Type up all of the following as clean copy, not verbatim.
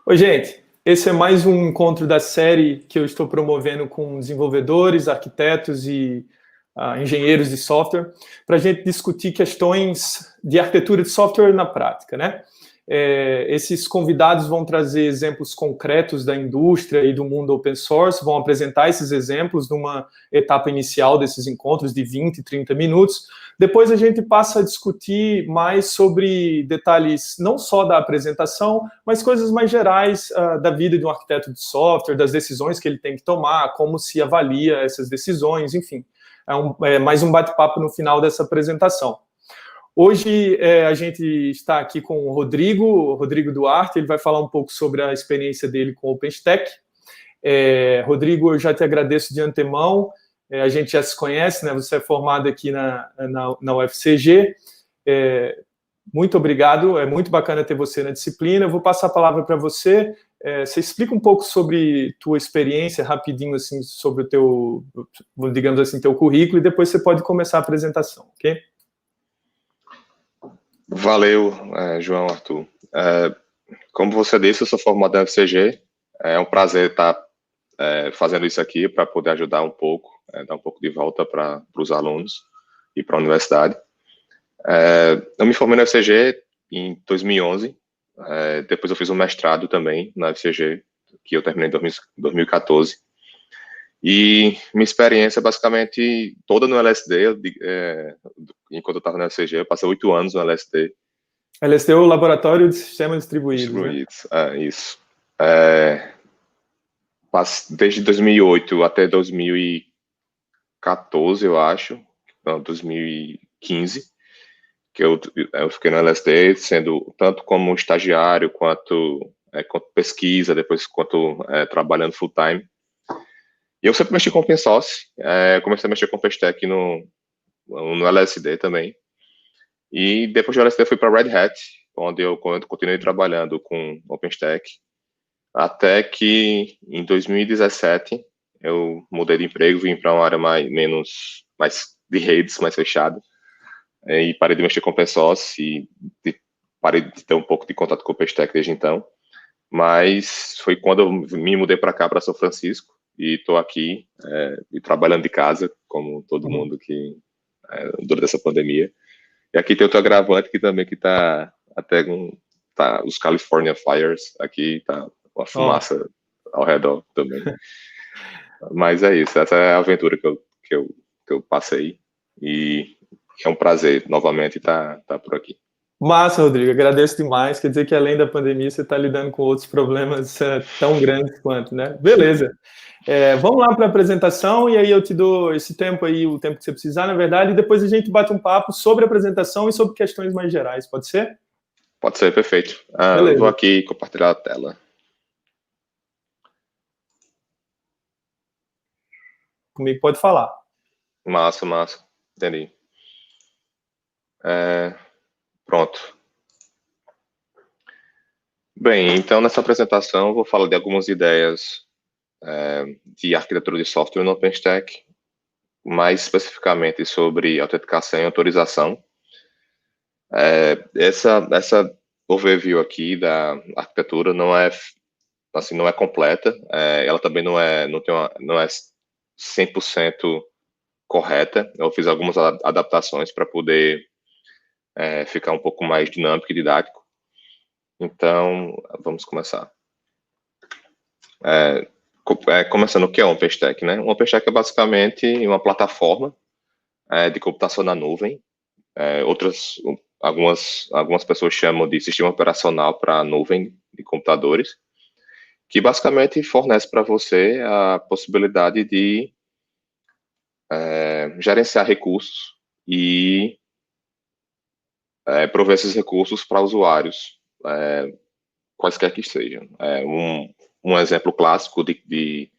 Oi, gente. Esse é mais um encontro da série que eu estou promovendo com desenvolvedores, arquitetos e engenheiros de software, para a gente discutir questões de arquitetura de software na prática, né? Esses convidados vão trazer exemplos concretos da indústria e do mundo open source, vão apresentar esses exemplos numa etapa inicial desses encontros de 20, 30 minutos. Depois a gente passa a discutir mais sobre detalhes não só da apresentação, mas coisas mais gerais da vida de um arquiteto de software, das decisões que ele tem que tomar, como se avalia essas decisões, enfim. É mais um bate-papo no final dessa apresentação. Hoje a gente está aqui com o Rodrigo Duarte, ele vai falar um pouco sobre a experiência dele com o OpenStack. Rodrigo, eu já te agradeço de antemão, a gente já se conhece, né? Você é formado aqui na UFCG, muito obrigado, é muito bacana ter você na disciplina. Eu vou passar a palavra para você. Você explica um pouco sobre tua experiência, rapidinho, assim, sobre o teu, digamos assim, teu currículo, e depois você pode começar a apresentação, ok? Valeu, João, Arthur. Como você disse, eu sou formado na UFCG. É um prazer estar fazendo isso aqui para poder ajudar um pouco, dar um pouco de volta para os alunos e para a universidade. Eu me formei na UFCG em 2011. Depois eu fiz um mestrado também na UFCG, que eu terminei em 2014. E minha experiência basicamente toda no LSD, enquanto eu estava na UFCG, eu passei 8 anos no LSD. LSD é o Laboratório de Sistemas Distribuídos, né? Isso. Desde 2008 até 2014, eu acho, não, 2015, que eu fiquei no LSD, sendo tanto como estagiário, quanto pesquisa, depois quanto trabalhando full time. E eu sempre mexi com open source, comecei a mexer com OpenStack no LSD também. E depois do LSD eu fui para Red Hat, onde eu continuei trabalhando com OpenStack, até que em 2017 eu mudei de emprego, vim para uma área mais de redes, mais fechada, e parei de mexer com open source e parei de ter um pouco de contato com o OpenStack desde então. Mas foi quando eu me mudei para cá, para São Francisco, e estou aqui e trabalhando de casa, como todo mundo que durante essa pandemia. E aqui tem outro agravante que também que tá até os California Fires, aqui tá uma fumaça ao redor também. Mas é isso, essa é a aventura que eu passei, e é um prazer novamente estar por aqui. Massa, Rodrigo, agradeço demais. Quer dizer que além da pandemia você está lidando com outros problemas tão grandes quanto, né? Beleza. Vamos lá para a apresentação, e aí eu te dou esse tempo aí, o tempo que você precisar, na verdade, e depois a gente bate um papo sobre a apresentação e sobre questões mais gerais, pode ser? Pode ser, perfeito. Eu vou aqui compartilhar a tela. Comigo pode falar. Massa, entendi. Pronto. Bem, então nessa apresentação eu vou falar de algumas ideias de arquitetura de software no OpenStack, mais especificamente sobre autenticação e autorização. Essa overview aqui da arquitetura não é completa, ela também não é 100% correta. Eu fiz algumas adaptações para poder ficar um pouco mais dinâmico e didático. Então, vamos começar. Começando, o que é um OpenStack, né? Um OpenStack é basicamente uma plataforma de computação na nuvem. Algumas pessoas chamam de sistema operacional para nuvem de computadores, que basicamente fornece para você a possibilidade de gerenciar recursos e prover esses recursos para usuários, quaisquer que sejam. Um exemplo clássico de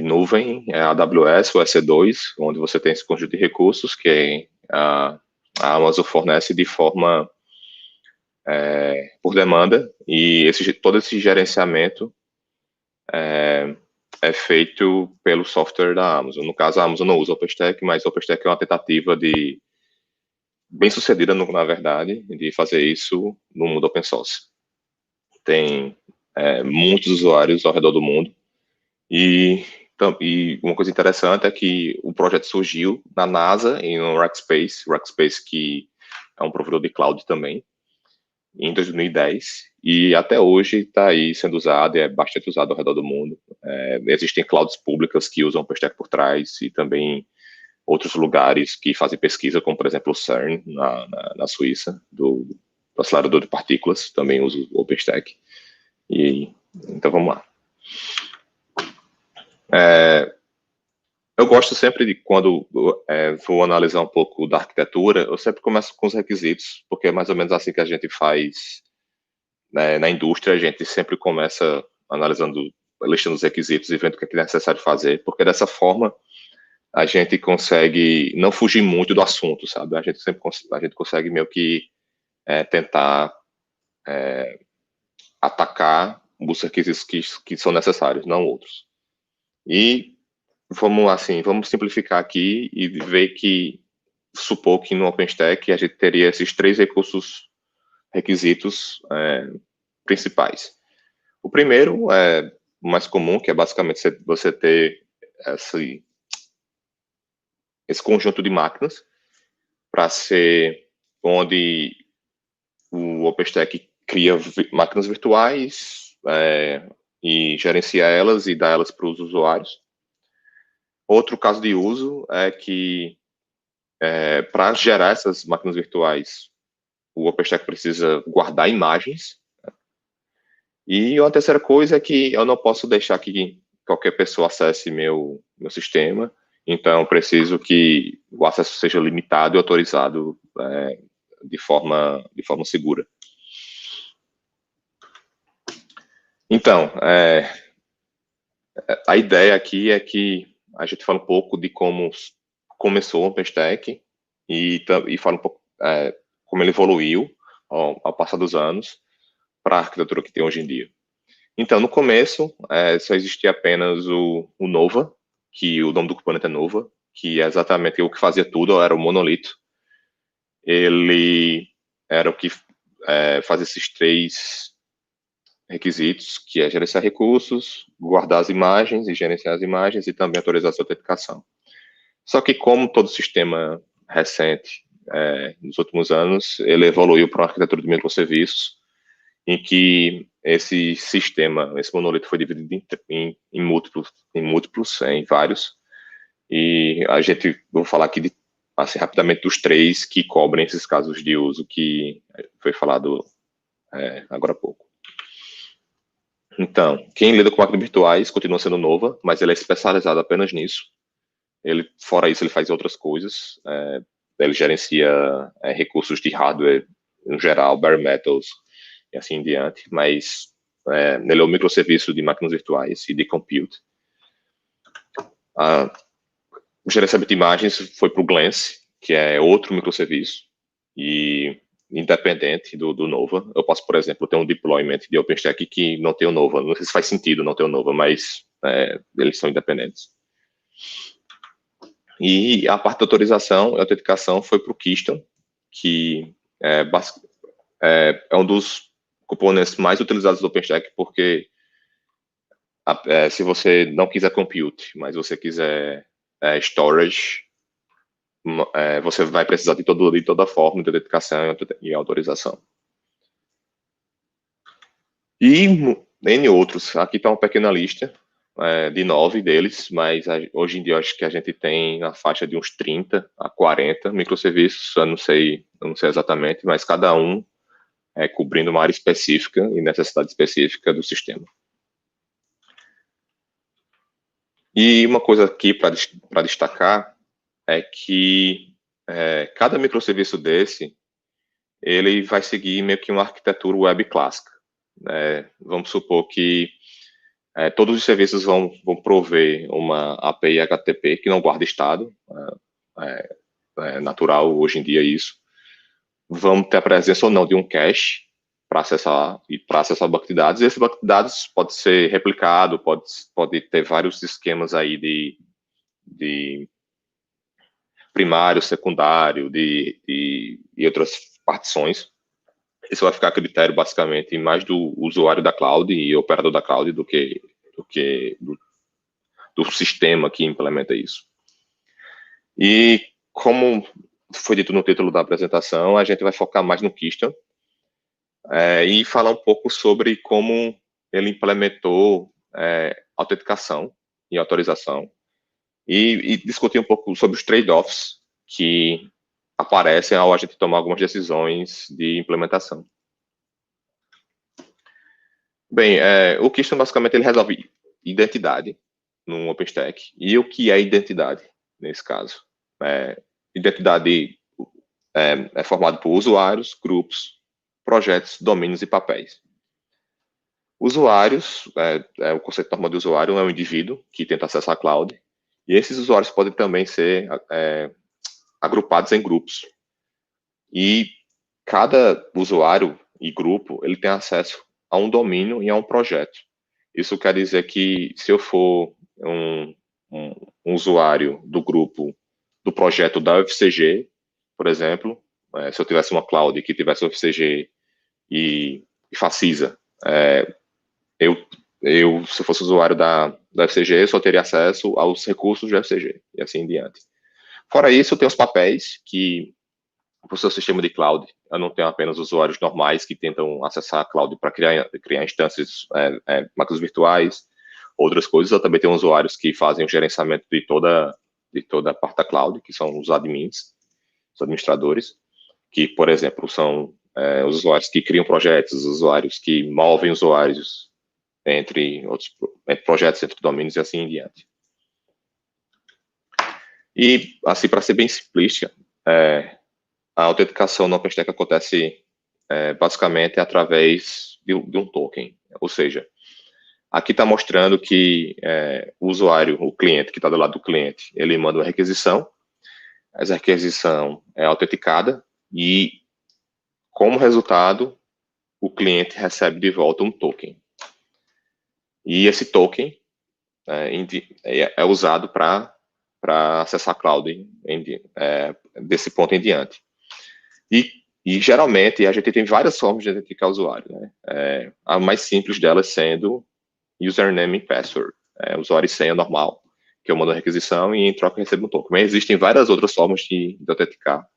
nuvem é a AWS ou EC2, onde você tem esse conjunto de recursos que a Amazon fornece de forma por demanda, e todo esse gerenciamento é feito pelo software da Amazon. No caso, a Amazon não usa o OpenStack, mas o OpenStack é uma tentativa bem sucedida, na verdade, de fazer isso no mundo open source. Tem muitos usuários ao redor do mundo. E uma coisa interessante é que o projeto surgiu na NASA e no Rackspace que é um provedor de cloud também, em 2010, e até hoje está aí sendo usado, e é bastante usado ao redor do mundo. Existem clouds públicas que usam o OpenStack por trás, e também outros lugares que fazem pesquisa, como, por exemplo, o CERN, na Suíça, do acelerador de partículas, também usa o OpenStack. Então, vamos lá. Eu gosto sempre de, quando vou analisar um pouco da arquitetura, eu sempre começo com os requisitos, porque é mais ou menos assim que a gente faz, né, na indústria. A gente sempre começa analisando, listando os requisitos e vendo o que é necessário fazer, porque dessa forma a gente consegue não fugir muito do assunto, sabe? A gente consegue meio que tentar atacar os requisitos que são necessários, não outros. E vamos simplificar aqui e ver que, supor que no OpenStack a gente teria esses 3 requisitos principais. O primeiro é o mais comum, que é basicamente você ter esse conjunto de máquinas para ser onde o OpenStack cria máquinas virtuais e gerencia elas e dá elas para os usuários. Outro caso de uso é que, para gerar essas máquinas virtuais, o OpenStack precisa guardar imagens. E uma terceira coisa é que eu não posso deixar que qualquer pessoa acesse meu sistema, então eu preciso que o acesso seja limitado e autorizado de forma segura. Então, a ideia aqui é que a gente fala um pouco de como começou o OpenStack e fala um pouco como ele evoluiu ao passar dos anos para a arquitetura que tem hoje em dia. Então, no começo, só existia apenas o Nova, que o nome do componente é Nova, que é exatamente o que fazia tudo, era o monolito. Ele era o que fazia esses 3 requisitos, que é gerenciar recursos, guardar as imagens e gerenciar as imagens, e também autorizar a autenticação. Só que, como todo sistema recente, nos últimos anos, ele evoluiu para uma arquitetura de microserviços, em que esse sistema, esse monolito foi dividido em múltiplos, em vários, e vou falar aqui assim, rapidamente dos 3 que cobrem esses casos de uso que foi falado agora há pouco. Então, quem lida com máquinas virtuais continua sendo Nova, mas ele é especializado apenas nisso. Fora isso, ele faz outras coisas. Ele gerencia recursos de hardware, em geral, bare metals, e assim em diante, mas ele é um microserviço de máquinas virtuais e de compute. O gerenciamento de imagens foi para o Glance, que é outro microserviço, e independente do Nova. Eu posso, por exemplo, ter um deployment de OpenStack que não tem o Nova. Não sei se faz sentido não ter o Nova, mas eles são independentes. E a parte de autorização e autenticação foi para o Keystone, que é um dos componentes mais utilizados do OpenStack, porque se você não quiser compute, mas você quiser storage, você vai precisar de toda forma de autenticação e autorização. E N outros. Aqui está uma pequena lista de 9 deles, mas hoje em dia eu acho que a gente tem na faixa de uns 30 a 40 microserviços, eu não sei exatamente, mas cada um cobrindo uma área específica e necessidade específica do sistema. E uma coisa aqui para destacar é que cada microserviço desse, ele vai seguir meio que uma arquitetura web clássica. Vamos supor que todos os serviços vão prover uma API HTTP que não guarda estado, é natural hoje em dia isso. Vão ter a presença ou não de um cache para acessar banco de dados, e esse banco de dados pode ser replicado, pode ter vários esquemas aí de primário, secundário, e outras partições. isso vai ficar a critério, basicamente, mais do usuário da cloud e operador da cloud do sistema que implementa isso. E, como foi dito no título da apresentação, a gente vai focar mais no Keystone e falar um pouco sobre como ele implementou autenticação e autorização e discutir um pouco sobre os trade-offs que aparecem ao a gente tomar algumas decisões de implementação. Bem, o Keystone, basicamente, ele resolve identidade no OpenStack. E o que é identidade, nesse caso? Identidade é formada por usuários, grupos, projetos, domínios e papéis. Usuários, o conceito normal de usuário é um indivíduo que tenta acessar a cloud, e esses usuários podem também ser agrupados em grupos. E cada usuário e grupo, ele tem acesso a um domínio e a um projeto. Isso quer dizer que, se eu for um usuário do grupo, do projeto da UFCG, por exemplo, se eu tivesse uma cloud que tivesse UFCG e Facisa, se eu fosse usuário da UFCG, eu só teria acesso aos recursos da UFCG, e assim em diante. Fora isso, eu tenho os papéis que, para o seu sistema de cloud, eu não tenho apenas usuários normais que tentam acessar a cloud para criar instâncias, máquinas virtuais, outras coisas. Eu também tenho usuários que fazem o gerenciamento de toda a parte da cloud, que são os admins, os administradores, que, por exemplo, são os usuários que criam projetos, os usuários que movem usuários entre projetos, entre domínios e assim em diante. E, assim, para ser bem simplista, a autenticação no OpenStack acontece basicamente através de um token. Ou seja, aqui está mostrando que o usuário, o cliente, que está do lado do cliente, ele manda uma requisição, essa requisição é autenticada e, como resultado, o cliente recebe de volta um token. E esse token é usado para acessar a cloud desse ponto em diante. E geralmente a gente tem várias formas de identificar o usuário, né? A mais simples delas sendo username e password, usuário e senha normal, que eu mando a requisição e em troca recebo um token. Mas existem várias outras formas de autenticar,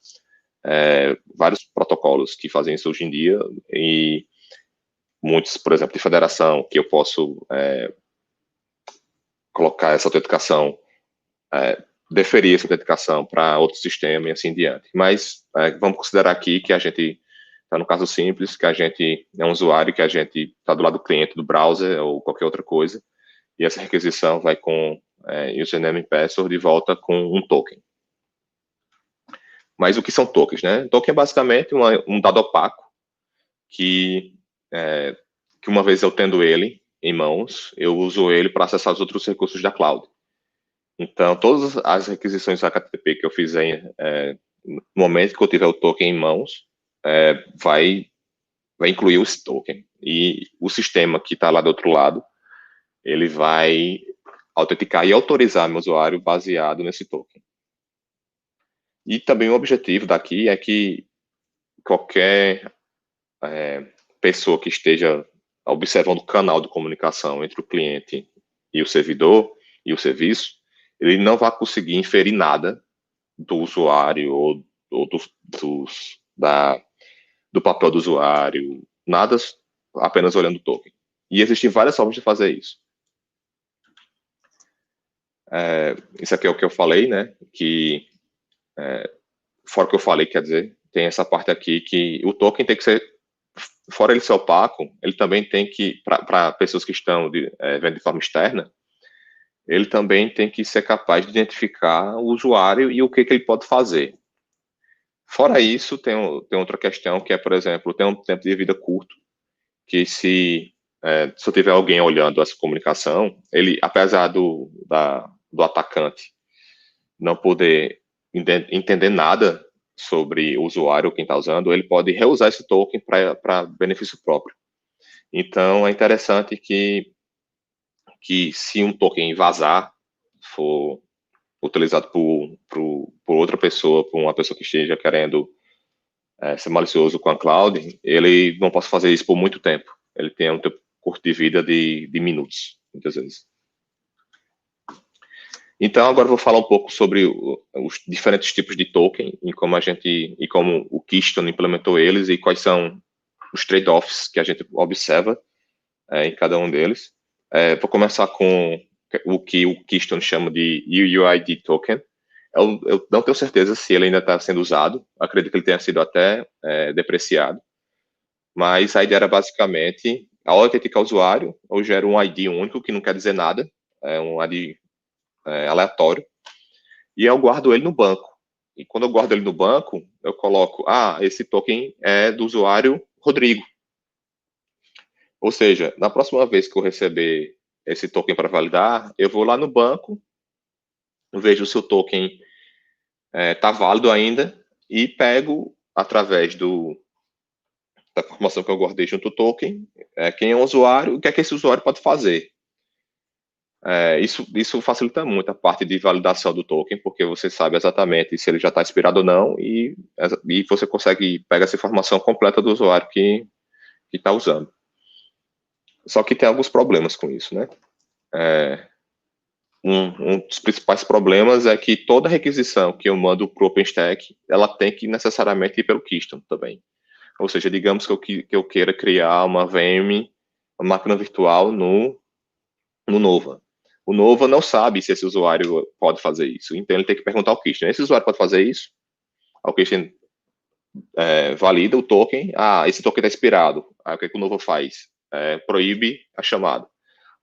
vários protocolos que fazem isso hoje em dia, e muitos, por exemplo, de federação, que eu posso colocar essa autenticação, deferir essa autenticação para outro sistema e assim em diante. Mas vamos considerar aqui que a gente está no caso simples, que a gente é um usuário, que a gente está do lado do cliente, do browser ou qualquer outra coisa, e essa requisição vai com username e password de volta com um token. Mas o que são tokens, né? Token é basicamente um dado opaco que uma vez eu tendo ele em mãos, eu uso ele para acessar os outros recursos da cloud. Então, todas as requisições HTTP que eu fizer no momento que eu tiver o token em mãos, vai incluir esse token. E o sistema que está lá do outro lado, ele vai autenticar e autorizar meu usuário baseado nesse token. E também o objetivo daqui é que qualquer pessoa que esteja observando o canal de comunicação entre o cliente e o servidor e o serviço, ele não vai conseguir inferir nada do usuário ou do papel do usuário, nada, apenas olhando o token. E existem várias formas de fazer isso. Isso aqui é o que eu falei, né? Que, fora o que eu falei, quer dizer, tem essa parte aqui que o token tem que ser, fora ele ser opaco, ele também tem que, para pessoas que estão vendo de forma externa, ele também tem que ser capaz de identificar o usuário e o que ele pode fazer. Fora isso, tem outra questão que é, por exemplo, tem um tempo de vida curto, que se eu tiver alguém olhando essa comunicação, ele, apesar do atacante não poder entender nada sobre o usuário, quem está usando, ele pode reusar esse token para benefício próprio. Então, é interessante que se um token vazar, for utilizado por outra pessoa, por uma pessoa que esteja querendo ser malicioso com a cloud, ele não pode fazer isso por muito tempo. Ele tem um tempo curto de vida de minutos, muitas vezes. Então, agora eu vou falar um pouco sobre os diferentes tipos de token e como o Keystone implementou eles e quais são os trade-offs que a gente observa em cada um deles. Vou começar com o que o Keystone chama de UUID token. Eu não tenho certeza se ele ainda está sendo usado. Acredito que ele tenha sido até depreciado. Mas a ideia era basicamente, ao autenticar o usuário, eu gero um ID único, que não quer dizer nada, é um ID aleatório, e eu guardo ele no banco. E quando eu guardo ele no banco, eu coloco, esse token é do usuário Rodrigo. Ou seja, na próxima vez que eu receber esse token para validar, eu vou lá no banco, vejo se o token está válido ainda e pego, através da informação que eu guardei junto ao token, quem é o usuário, o que é que esse usuário pode fazer. Isso facilita muito a parte de validação do token, porque você sabe exatamente se ele já está expirado ou não, e você consegue pegar essa informação completa do usuário que está usando. Só que tem alguns problemas com isso, né? Um dos principais problemas é que toda requisição que eu mando para o OpenStack, ela tem que necessariamente ir pelo Keystone também. Ou seja, digamos que eu queira criar uma VM, uma máquina virtual no Nova. O Nova não sabe se esse usuário pode fazer isso. Então, ele tem que perguntar ao Keystone, esse usuário pode fazer isso? O Keystone valida o token. Esse token está expirado. Aí, o que o Nova faz? Proíbe a chamada.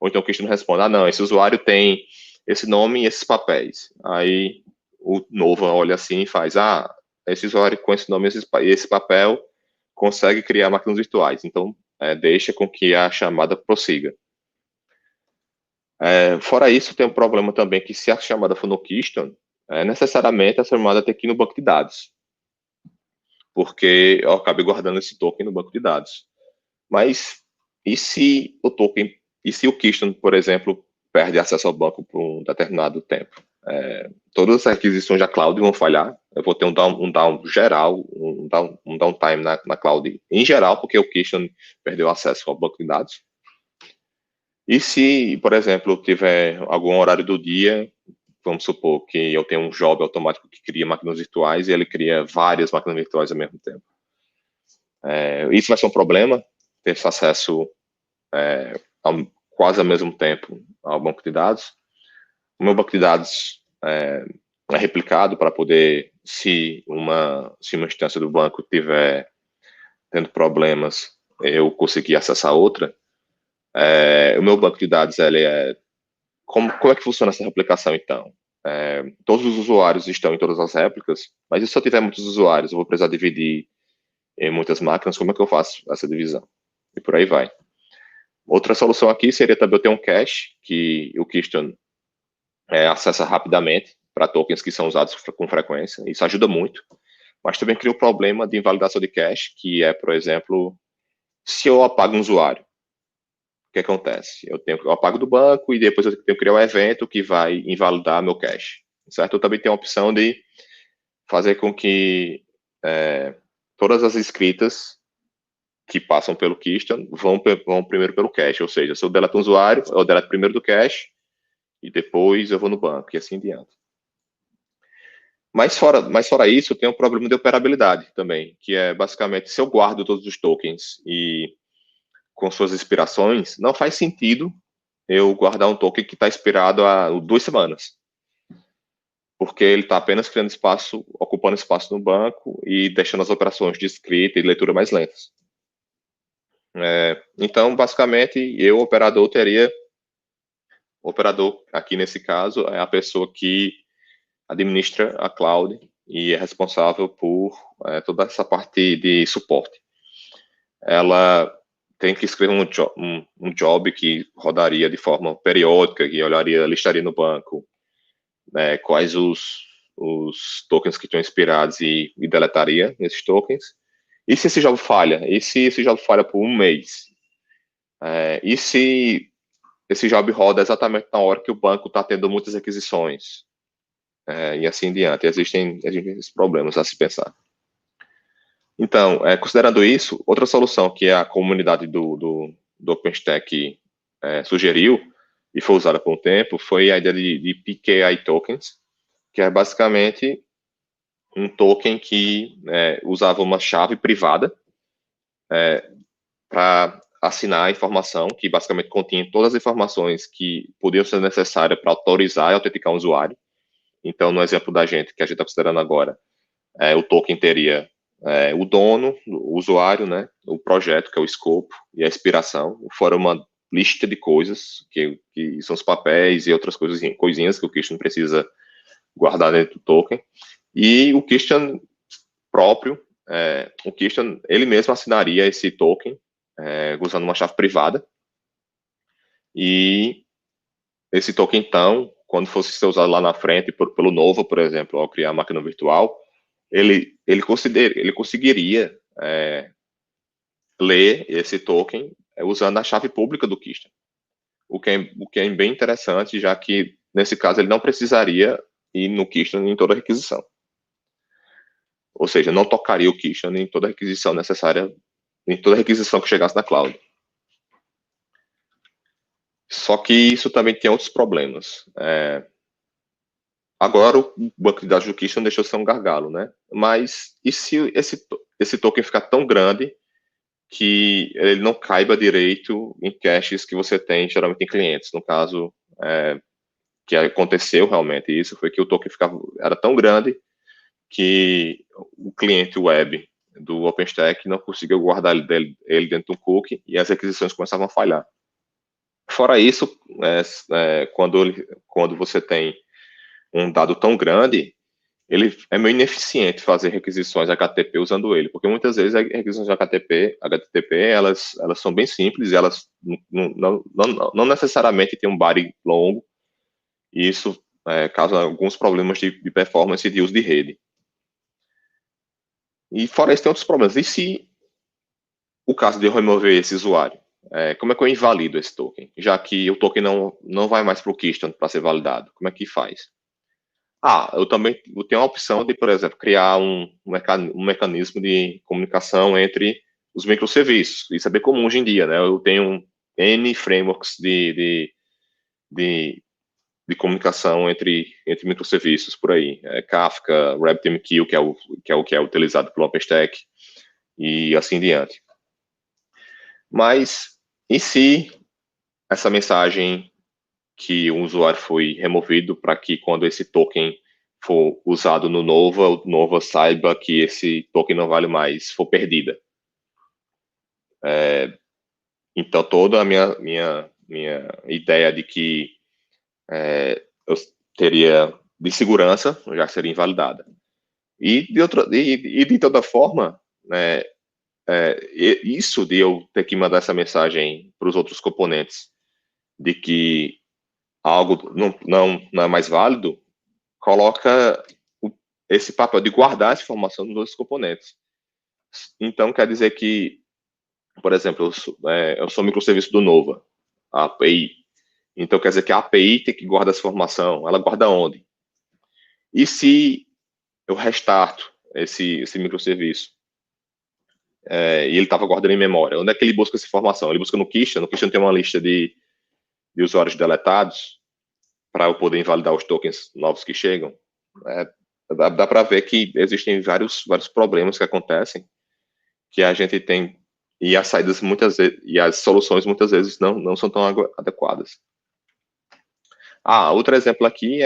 Ou então o Keystone responde, não, esse usuário tem esse nome e esses papéis. Aí, o Nova olha assim e faz, esse usuário com esse nome e esse papel consegue criar máquinas virtuais. Então, deixa com que a chamada prossiga. Fora isso, tem um problema também que se a chamada for no Keystone, necessariamente a chamada tem que ir no banco de dados, porque eu acabei guardando esse token no banco de dados. Mas e se o Keystone, por exemplo, perde acesso ao banco por um determinado tempo? Todas as requisições da cloud vão falhar. Eu vou ter um down geral, um downtime na cloud em geral, porque o Keystone perdeu acesso ao banco de dados. E se, por exemplo, eu tiver algum horário do dia, vamos supor que eu tenho um job automático que cria máquinas virtuais e ele cria várias máquinas virtuais ao mesmo tempo. Isso vai ser um problema, ter esse acesso quase ao mesmo tempo ao banco de dados. O meu banco de dados é replicado para poder, se uma instância do banco tiver tendo problemas, eu conseguir acessar outra. O meu banco de dados, como é que funciona essa replicação, então? Todos os usuários estão em todas as réplicas, mas se eu tiver muitos usuários, eu vou precisar dividir em muitas máquinas, como é que eu faço essa divisão? E por aí vai. Outra solução aqui seria também eu ter um cache, que o Keystone acessa rapidamente para tokens que são usados com frequência. Isso ajuda muito, mas também cria um problema de invalidação de cache, que é, por exemplo, se eu apago um usuário, o que acontece? Eu apago do banco e depois eu tenho que criar um evento que vai invalidar meu cache, certo? Eu também tenho a opção de fazer com que todas as escritas que passam pelo Keystone vão primeiro pelo cache, ou seja, se eu deleto um usuário, eu deleto primeiro do cache e depois eu vou no banco e assim diante. Mas fora isso, tem um problema de operabilidade também, que é basicamente, se eu guardo todos os tokens e com suas expirações, não faz sentido eu guardar um token que está expirado há 2 semanas. Porque ele está apenas criando espaço, ocupando espaço no banco e deixando as operações de escrita e leitura mais lentas. Então, basicamente, o operador, aqui nesse caso, é a pessoa que administra a cloud e é responsável por toda essa parte de suporte. Ela tem que escrever um job que rodaria de forma periódica, que listaria no banco quais os tokens que estão expirados e deletaria esses tokens. E se esse job falha? E se esse job falha por 1 mês? E se esse job roda exatamente na hora que o banco está tendo muitas requisições? E assim diante. Existem esses problemas a se pensar. Então, considerando isso, outra solução que a comunidade do OpenStack sugeriu e foi usada por um tempo foi a ideia de PKI tokens, que é basicamente um token que usava uma chave privada para assinar a informação, que basicamente continha todas as informações que podiam ser necessárias para autorizar e autenticar um usuário. Então, no exemplo da gente, que a gente está considerando agora, o token teria o dono, o usuário, né, o projeto, que é o escopo, e a expiração, fora uma lista de coisas, que são os papéis e outras coisinhas que o Christian precisa guardar dentro do token, e o Christian próprio, o Christian, ele mesmo assinaria esse token, usando uma chave privada, e esse token, então, quando fosse ser usado lá na frente, pelo Nova, por exemplo, ao criar a máquina virtual, ele conseguiria ler esse token usando a chave pública do Christian, o que é bem interessante, já que, nesse caso, ele não precisaria ir no Christian em toda a requisição. Ou seja, não tocaria o Christian em toda a requisição necessária, em toda a requisição que chegasse na cloud. Só que isso também tem outros problemas. Agora, o banco de dados do Christian deixou de ser um gargalo, né? Mas e se esse token ficar tão grande que ele não caiba direito em caches que você tem, geralmente em clientes? No caso, que aconteceu realmente isso, foi que o token era tão grande que o cliente web do OpenStack não conseguiu guardar ele dentro do cookie e as requisições começavam a falhar. Fora isso, quando você tem um dado tão grande, ele é meio ineficiente fazer requisições HTTP usando ele, porque muitas vezes as requisições HTTP elas são bem simples, e elas não necessariamente têm um body longo, e isso causa alguns problemas de performance e de uso de rede. E fora isso, tem outros problemas. E se o caso de eu remover esse usuário? Como é que eu invalido esse token? Já que o token não vai mais para o Keystone para ser validado. Como é que faz? Eu tenho a opção de, por exemplo, criar um mecanismo de comunicação entre os microserviços. Isso é bem comum hoje em dia, né? Eu tenho N frameworks de comunicação entre microserviços por aí. Kafka, RabbitMQ, que é utilizado pelo OpenStack, e assim diante. Mas, e se essa mensagem que o usuário foi removido, para que quando esse token for usado no Nova, o Nova saiba que esse token não vale mais, for perdida? Então, toda a minha ideia de que eu teria de segurança já seria invalidada. E de toda forma, né, isso de eu ter que mandar essa mensagem para os outros componentes de que algo não é mais válido, coloca esse papel de guardar essa informação nos outros componentes. Então, quer dizer que, por exemplo, eu sou microserviço do Nova, a API. Então, quer dizer que a API tem que guardar essa informação. Ela guarda onde? E se eu restarto esse microserviço e ele estava guardando em memória? Onde é que ele busca essa informação? Ele busca no Keystone. No Keystone tem uma lista de usuários deletados para eu poder invalidar os tokens novos que chegam. Dá para ver que existem vários problemas que acontecem, que a gente tem, e as saídas muitas vezes, e as soluções muitas vezes não são tão adequadas. Outro exemplo aqui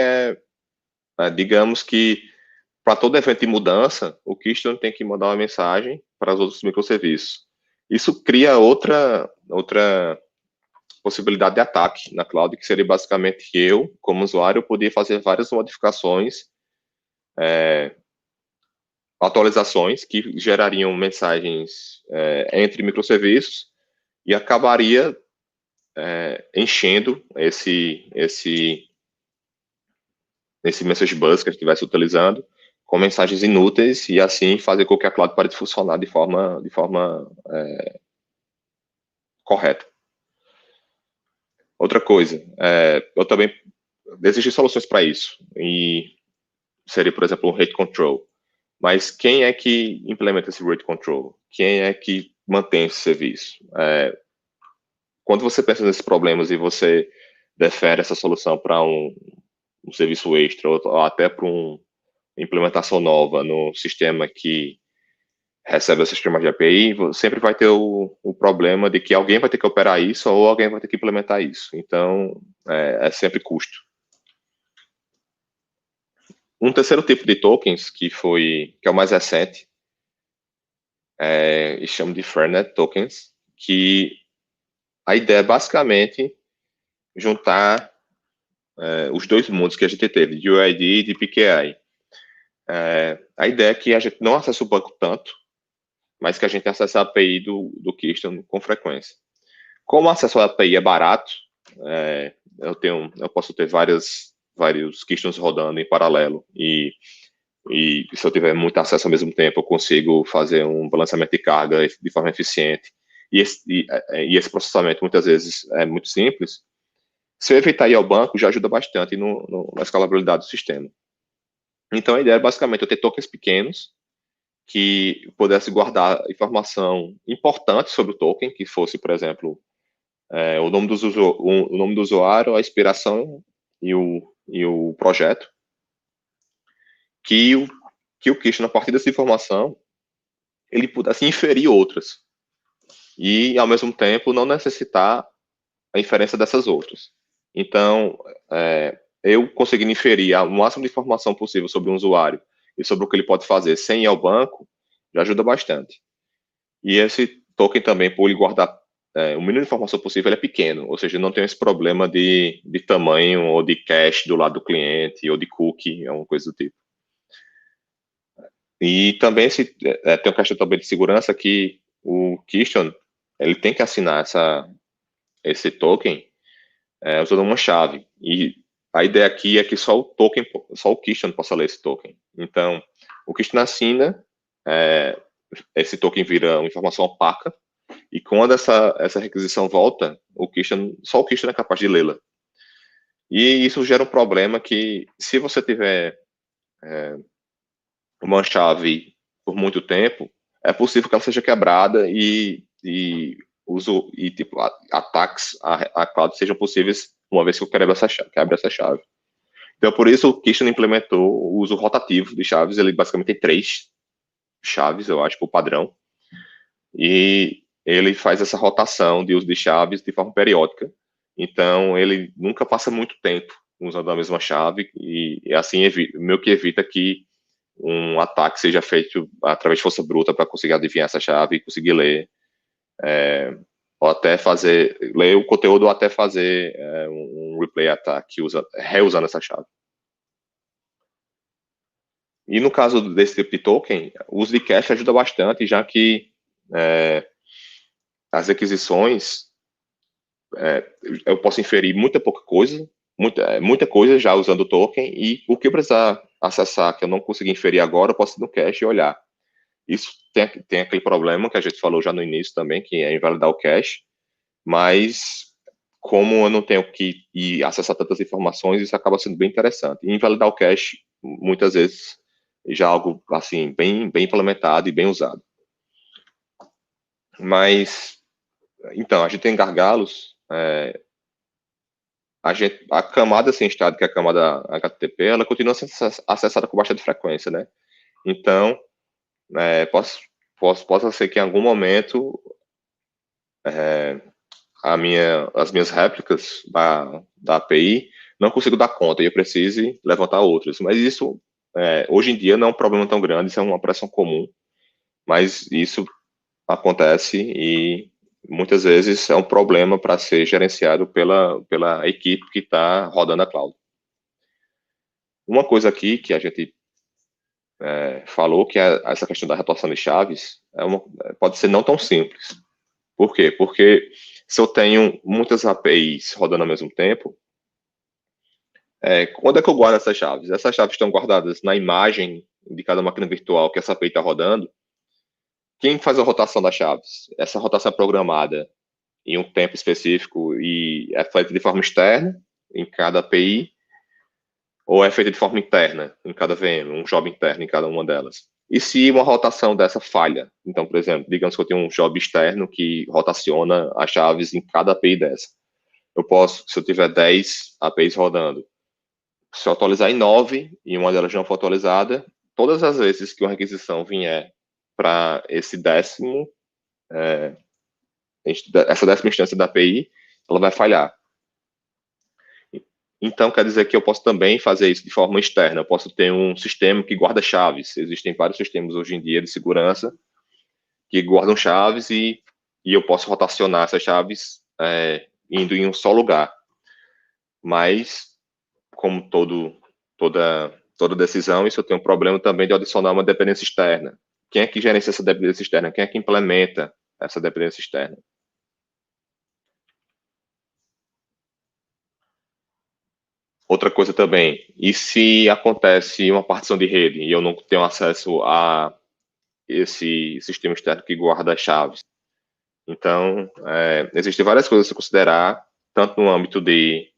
digamos que para todo evento de mudança, o Keystone tem que mandar uma mensagem para os outros microserviços. Isso cria outra possibilidade de ataque na cloud, que seria basicamente que eu, como usuário, poderia fazer várias modificações, atualizações que gerariam mensagens entre microserviços e acabaria enchendo esse message bus que a gente estivesse utilizando com mensagens inúteis, e assim fazer com que a cloud pare de funcionar de forma correta. Outra coisa, eu também existem soluções para isso, e seria, por exemplo, um rate control. Mas quem é que implementa esse rate control? Quem é que mantém esse serviço? Quando você pensa nesses problemas e você defere essa solução para um serviço extra ou até para uma implementação nova no sistema que recebe o sistema de API, sempre vai ter o problema de que alguém vai ter que operar isso ou alguém vai ter que implementar isso. Então, é sempre custo. Um terceiro tipo de tokens, que é o mais recente, e chama de Fairnet Tokens, que a ideia é basicamente juntar os dois mundos que a gente teve, de UID e de PKI. A ideia é que a gente não acessa o banco tanto, mas que a gente acessa a API do Keystone com frequência. Como o acesso à API é barato, eu posso ter vários Keystones rodando em paralelo e se eu tiver muito acesso ao mesmo tempo, eu consigo fazer um balanceamento de carga de forma eficiente. E esse processamento, muitas vezes, é muito simples. Se eu evitar ir ao banco, já ajuda bastante na escalabilidade do sistema. Então, a ideia é, basicamente, eu ter tokens pequenos que pudesse guardar informação importante sobre o token, que fosse, por exemplo, o nome do usuário, a expiração e o projeto, que o Keystone, a partir dessa informação, ele pudesse inferir outras. E, ao mesmo tempo, não necessitar a inferência dessas outras. Então, eu conseguindo inferir o máximo de informação possível sobre um usuário e sobre o que ele pode fazer sem ir ao banco, já ajuda bastante. E esse token também, por ele guardar o mínimo de informação possível, ele é pequeno, ou seja, não tem esse problema de tamanho ou de cache do lado do cliente ou de cookie, alguma coisa do tipo. E também tem uma questão também de segurança que o Keystone, ele tem que assinar esse token usando uma chave. E a ideia aqui é que só o Keystone possa ler esse token. Então, o Keystone assina, esse token vira uma informação opaca, e quando essa requisição volta, só o Keystone é capaz de lê-la. E isso gera um problema que, se você tiver uma chave por muito tempo, é possível que ela seja quebrada e tipo, ataques a cloud sejam possíveis uma vez que eu quebre essa chave. Então, por isso, o Keystone implementou o uso rotativo de chaves. Ele basicamente tem 3 chaves, eu acho, por padrão. E ele faz essa rotação de uso de chaves de forma periódica. Então, ele nunca passa muito tempo usando a mesma chave e assim meio que evita que um ataque seja feito através de força bruta para conseguir adivinhar essa chave e conseguir ler, ou até ler o conteúdo, ou até fazer um replay attack reusando essa chave. E no caso desse tipo de token, o uso de cache ajuda bastante, já que as requisições, eu posso inferir muita coisa já usando o token, e o que eu precisar acessar, que eu não consegui inferir agora, eu posso ir no cache e olhar. Isso tem aquele problema que a gente falou já no início também, que é invalidar o cache, mas como eu não tenho que ir acessar tantas informações, isso acaba sendo bem interessante. E invalidar o cache, muitas vezes, já é algo assim, bem implementado e bem usado. Mas, então, a gente tem gargalos. A camada sem estado, que é a camada HTTP, ela continua sendo acessada com bastante frequência, né? Então, possa ser que em algum momento as minhas réplicas da API não consigo dar conta e eu precise levantar outras. Mas isso, hoje em dia, não é um problema tão grande, isso é uma operação comum, mas isso acontece e muitas vezes é um problema para ser gerenciado pela equipe que está rodando a cloud. Uma coisa aqui que a gente falou, que é essa questão da rotação de chaves, pode ser não tão simples. Por quê? Porque se eu tenho muitas APIs rodando ao mesmo tempo, quando é que eu guardo essas chaves? Essas chaves estão guardadas na imagem de cada máquina virtual que essa API está rodando. Quem faz a rotação das chaves? Essa rotação é programada em um tempo específico e é feita de forma externa em cada API, ou é feita de forma interna em cada VM, um job interno em cada uma delas. E se uma rotação dessa falha? Então, por exemplo, digamos que eu tenho um job externo que rotaciona as chaves em cada API dessa. Eu posso, se eu tiver 10 APIs rodando, se eu atualizar em 9 e uma delas não for atualizada, todas as vezes que uma requisição vier para esse essa décima instância da API, ela vai falhar. Então, quer dizer que eu posso também fazer isso de forma externa. Eu posso ter um sistema que guarda chaves. Existem vários sistemas hoje em dia de segurança que guardam chaves e eu posso rotacionar essas chaves indo em um só lugar. Mas, como toda decisão, isso eu tenho um problema também de adicionar uma dependência externa. Quem é que gerencia essa dependência externa? Quem é que implementa essa dependência externa? Outra coisa também, e se acontece uma partição de rede e eu não tenho acesso a esse sistema externo que guarda as chaves? Então, existem várias coisas a se considerar, tanto no âmbito de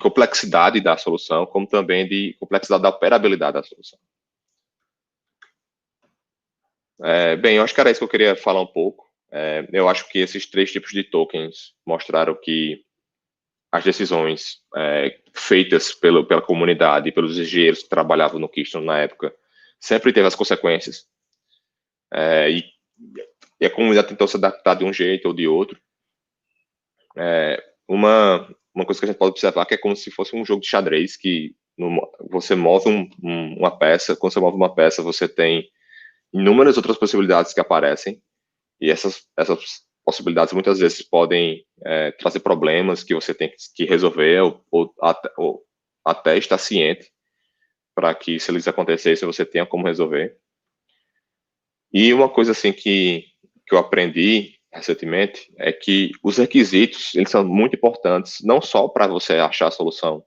complexidade da solução, como também de complexidade da operabilidade da solução. Bem, eu acho que era isso que eu queria falar um pouco. Eu acho que esses 3 tipos de tokens mostraram que as decisões feitas pela comunidade e pelos engenheiros que trabalhavam no Keystone na época sempre teve as consequências. E a comunidade tentou se adaptar de um jeito ou de outro. Uma coisa que a gente pode observar que é como se fosse um jogo de xadrez, que você move uma peça, quando você move uma peça, você tem inúmeras outras possibilidades que aparecem, e essas possibilidades muitas vezes podem trazer problemas que você tem que resolver ou até estar ciente para que, se eles acontecessem, você tenha como resolver. E uma coisa assim que eu aprendi recentemente é que os requisitos, eles são muito importantes, não só para você achar a solução,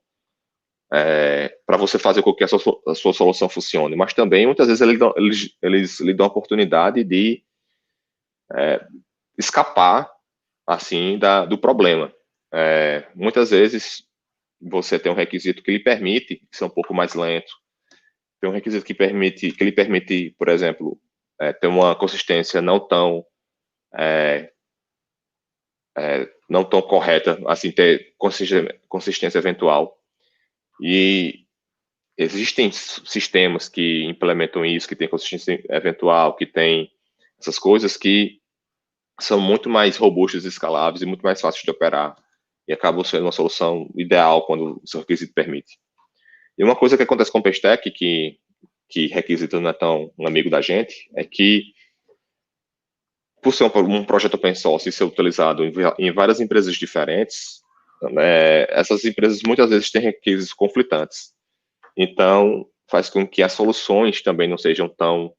para você fazer com que a sua solução funcione, mas também, muitas vezes, eles lhe dão a oportunidade de escapar, assim, do problema. Muitas vezes, você tem um requisito que lhe permite ser um pouco mais lento, tem um requisito que lhe permite, por exemplo, ter uma consistência não tão correta, assim, ter consistência eventual. E existem sistemas que implementam isso, que tem consistência eventual, que tem essas coisas que são muito mais robustos e escaláveis e muito mais fáceis de operar, e acabam sendo uma solução ideal quando o seu requisito permite. E uma coisa que acontece com o Paystack, que requisito não é tão um amigo da gente, é que, por ser um projeto open source e ser utilizado em várias empresas diferentes, essas empresas muitas vezes têm requisitos conflitantes. Então, faz com que as soluções também não sejam tão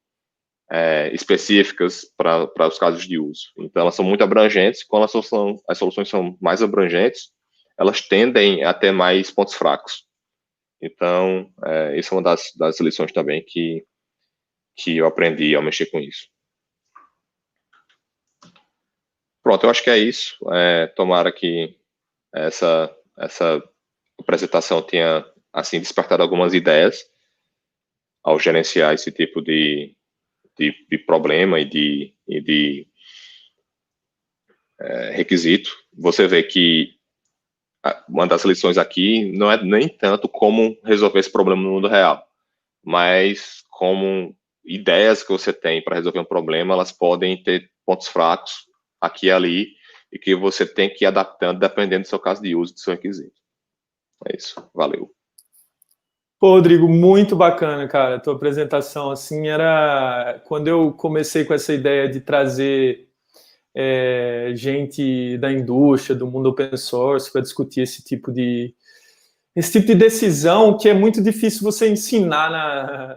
específicas para os casos de uso. Então, elas são muito abrangentes. Quando as soluções são mais abrangentes, elas tendem a ter mais pontos fracos. Então, isso é uma das lições também que eu aprendi ao mexer com isso. Pronto, eu acho que é isso. Tomara que essa apresentação tenha, assim, despertado algumas ideias ao gerenciar esse tipo de problema e de requisito. Você vê que uma das lições aqui não é nem tanto como resolver esse problema no mundo real, mas como ideias que você tem para resolver um problema, elas podem ter pontos fracos aqui e ali, e que você tem que ir adaptando dependendo do seu caso de uso, do seu requisito. É isso. Valeu. Pô, Rodrigo, muito bacana, cara. A tua apresentação, assim, era... Quando eu comecei com essa ideia de trazer gente da indústria, do mundo open source, para discutir esse tipo de decisão que é muito difícil você ensinar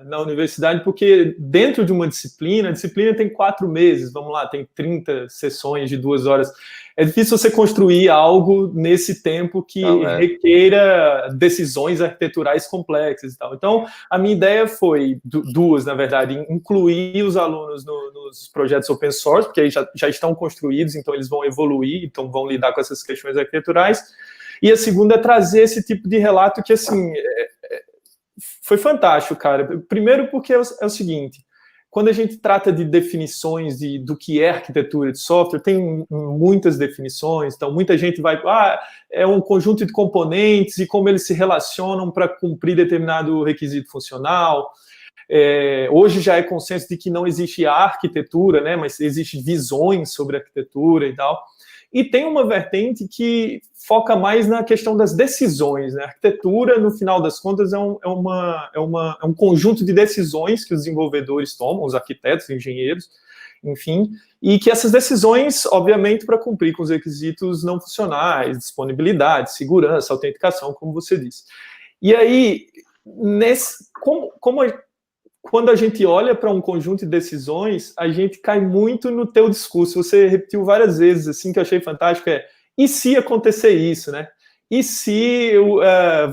na universidade, porque dentro de uma disciplina, a disciplina tem 4 meses, vamos lá, tem 30 sessões de 2 horas. É difícil você construir algo nesse tempo que requeira decisões arquiteturais complexas e tal. Então, a minha ideia foi, duas, na verdade, incluir os alunos nos projetos open source, porque aí já estão construídos, então eles vão evoluir, então vão lidar com essas questões arquiteturais. E a segunda é trazer esse tipo de relato que, assim, foi fantástico, cara. Primeiro porque é o seguinte, quando a gente trata de definições do que é arquitetura de software, tem muitas definições, então muita gente vai, é um conjunto de componentes e como eles se relacionam para cumprir determinado requisito funcional. Hoje já é consenso de que não existe a arquitetura, né, mas existem visões sobre a arquitetura e tal. E tem uma vertente que foca mais na questão das decisões, né? A arquitetura, no final das contas, é um conjunto de decisões que os desenvolvedores tomam, os arquitetos, engenheiros, enfim, e que essas decisões, obviamente, para cumprir com os requisitos não funcionais, disponibilidade, segurança, autenticação, como você disse. E aí, quando a gente olha para um conjunto de decisões, a gente cai muito no teu discurso. Você repetiu várias vezes, assim, que eu achei fantástico, e se acontecer isso, né? E se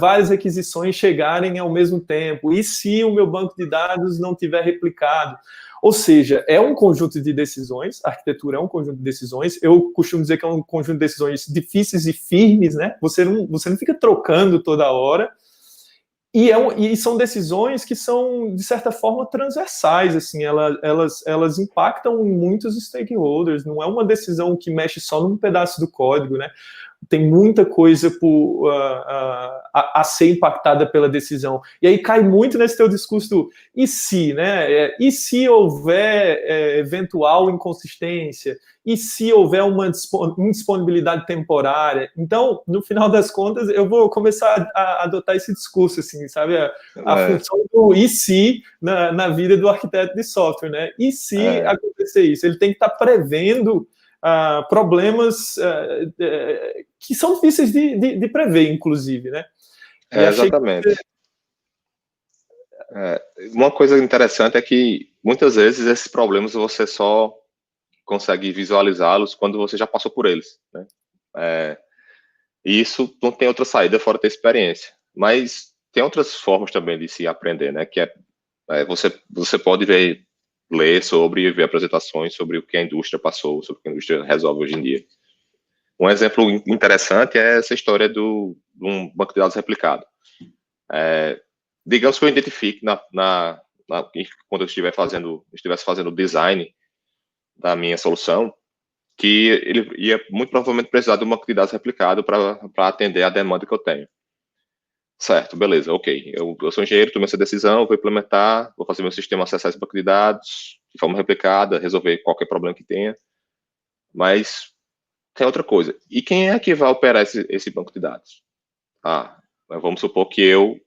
várias requisições chegarem ao mesmo tempo? E se o meu banco de dados não tiver replicado? Ou seja, é um conjunto de decisões, a arquitetura é um conjunto de decisões, eu costumo dizer que é um conjunto de decisões difíceis e firmes, né? Você não fica trocando toda hora, e são decisões que são, de certa forma, transversais, assim, elas impactam em muitos stakeholders, não é uma decisão que mexe só num pedaço do código, né? Tem muita coisa a ser impactada pela decisão. E aí cai muito nesse teu discurso do e se, né? E se houver eventual inconsistência? E se houver uma indisponibilidade temporária? Então, no final das contas, eu vou começar a adotar esse discurso, assim, sabe? A função do e se na vida do arquiteto de software, né? E se acontecer isso? Ele tem que estar prevendo problemas que são difíceis de prever, inclusive, né? Exatamente. Uma coisa interessante é que, muitas vezes, esses problemas você só consegue visualizá-los quando você já passou por eles, né? E isso não tem outra saída fora ter experiência. Mas tem outras formas também de se aprender, né? Que você pode ler sobre e ver apresentações sobre o que a indústria passou, sobre o que a indústria resolve hoje em dia. Um exemplo interessante é essa história de um banco de dados replicado. Digamos que eu identifique quando eu estivesse fazendo o design da minha solução, que ele ia muito provavelmente precisar de um banco de dados replicado para atender a demanda que eu tenho. Certo, beleza, ok. Eu sou engenheiro, tomei essa decisão, vou implementar, vou fazer meu sistema acessar esse banco de dados de forma replicada, resolver qualquer problema que tenha. Mas tem outra coisa. E quem é que vai operar esse banco de dados? Vamos supor que eu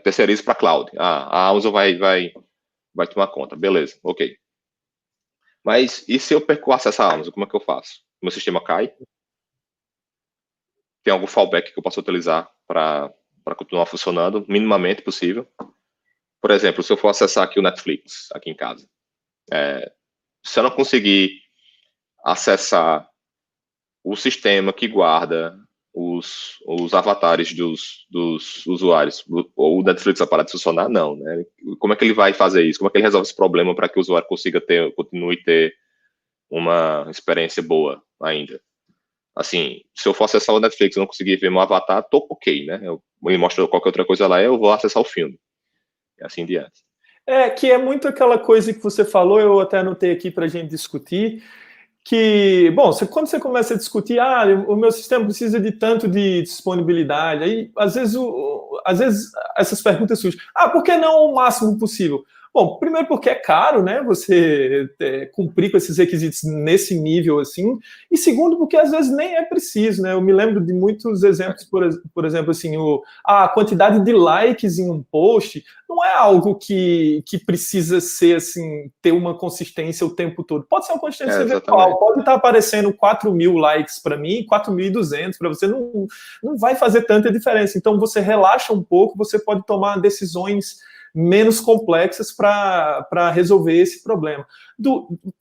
terceirizo para a cloud. A Amazon vai tomar conta. Beleza, ok. Mas e se eu perco o acesso à Amazon, como é que eu faço? Meu sistema cai? Tem algum fallback que eu possa utilizar para continuar funcionando, minimamente possível? Por exemplo, se eu for acessar aqui o Netflix, aqui em casa, se eu não conseguir acessar o sistema que guarda os avatares dos usuários, ou o Netflix vai parar de funcionar? Não, né? Como é que ele vai fazer isso? Como é que ele resolve esse problema para que o usuário continue a ter uma experiência boa ainda? Assim, se eu for acessar o Netflix e não conseguir ver meu avatar, tô ok, né? Ele mostra qualquer outra coisa lá, eu vou acessar o filme. E assim em diante. Que é muito aquela coisa que você falou, eu até anotei aqui para a gente discutir, que, bom, quando você começa a discutir, o meu sistema precisa de tanto de disponibilidade, aí, às vezes essas perguntas surgem. Por que não o máximo possível? Bom, primeiro porque é caro, né, você cumprir com esses requisitos nesse nível, assim, e segundo porque às vezes nem é preciso, né, eu me lembro de muitos exemplos, por exemplo, assim, a quantidade de likes em um post não é algo que precisa ser, assim, ter uma consistência o tempo todo, pode ser uma consistência eventual, pode estar aparecendo 4.000 likes para mim, 4.200 para você, não vai fazer tanta diferença, então você relaxa um pouco, você pode tomar decisões menos complexas para resolver esse problema.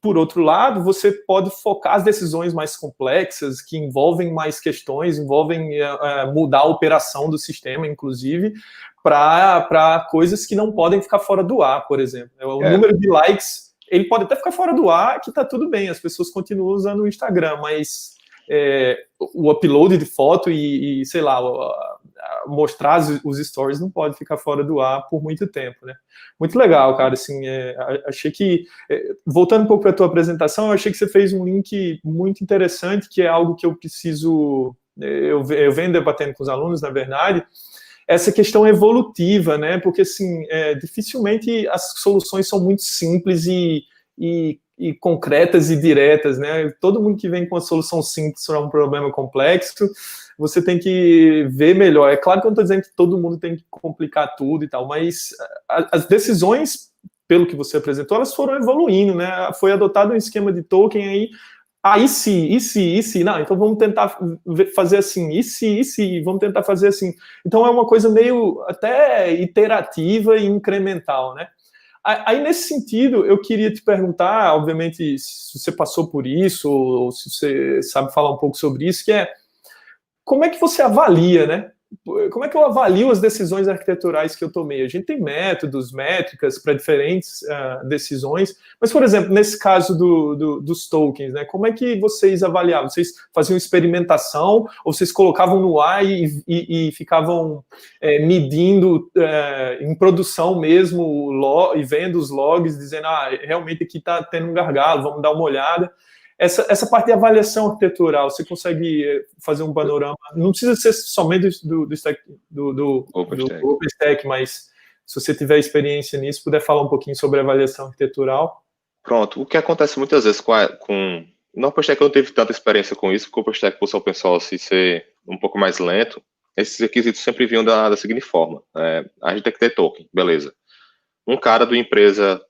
Por outro lado, você pode focar as decisões mais complexas, que envolvem mais questões, envolvem mudar a operação do sistema, inclusive, para coisas que não podem ficar fora do ar, por exemplo. O número de likes, ele pode até ficar fora do ar, que está tudo bem, as pessoas continuam usando o Instagram, mas o upload de foto e sei lá, mostrar os stories não pode ficar fora do ar por muito tempo, né? Muito legal, cara, assim, achei que, voltando um pouco para a tua apresentação, eu achei que você fez um link muito interessante, que é algo que eu preciso, eu venho debatendo com os alunos, na verdade, essa questão evolutiva, né? Porque, assim, dificilmente as soluções são muito simples e concretas e diretas, né? Todo mundo que vem com uma solução simples para um problema complexo, você tem que ver melhor. É claro que eu não estou dizendo que todo mundo tem que complicar tudo e tal, mas as decisões, pelo que você apresentou, elas foram evoluindo, né? Foi adotado um esquema de token aí, e se, não, então vamos tentar fazer assim, e se, vamos tentar fazer assim. Então é uma coisa meio até iterativa e incremental, né? Aí, nesse sentido, eu queria te perguntar, obviamente, se você passou por isso, ou se você sabe falar um pouco sobre isso, que como é que você avalia, né? Como é que eu avalio as decisões arquiteturais que eu tomei? A gente tem métodos, métricas para diferentes decisões, mas, por exemplo, nesse caso dos tokens, né? Como é que vocês avaliavam? Vocês faziam experimentação ou vocês colocavam no ar e ficavam medindo em produção mesmo e vendo os logs, dizendo, realmente aqui está tendo um gargalo, vamos dar uma olhada. Essa parte de avaliação arquitetural, você consegue fazer um panorama? Não precisa ser somente do OpenStack, mas se você tiver experiência nisso, puder falar um pouquinho sobre avaliação arquitetural. Pronto, o que acontece muitas vezes no OpenStack eu não tive tanta experiência com isso, porque o OpenStack, por ser open source e ser um pouco mais lento, esses requisitos sempre vinham da seguinte forma. A gente tem que ter token, beleza. Um cara da empresa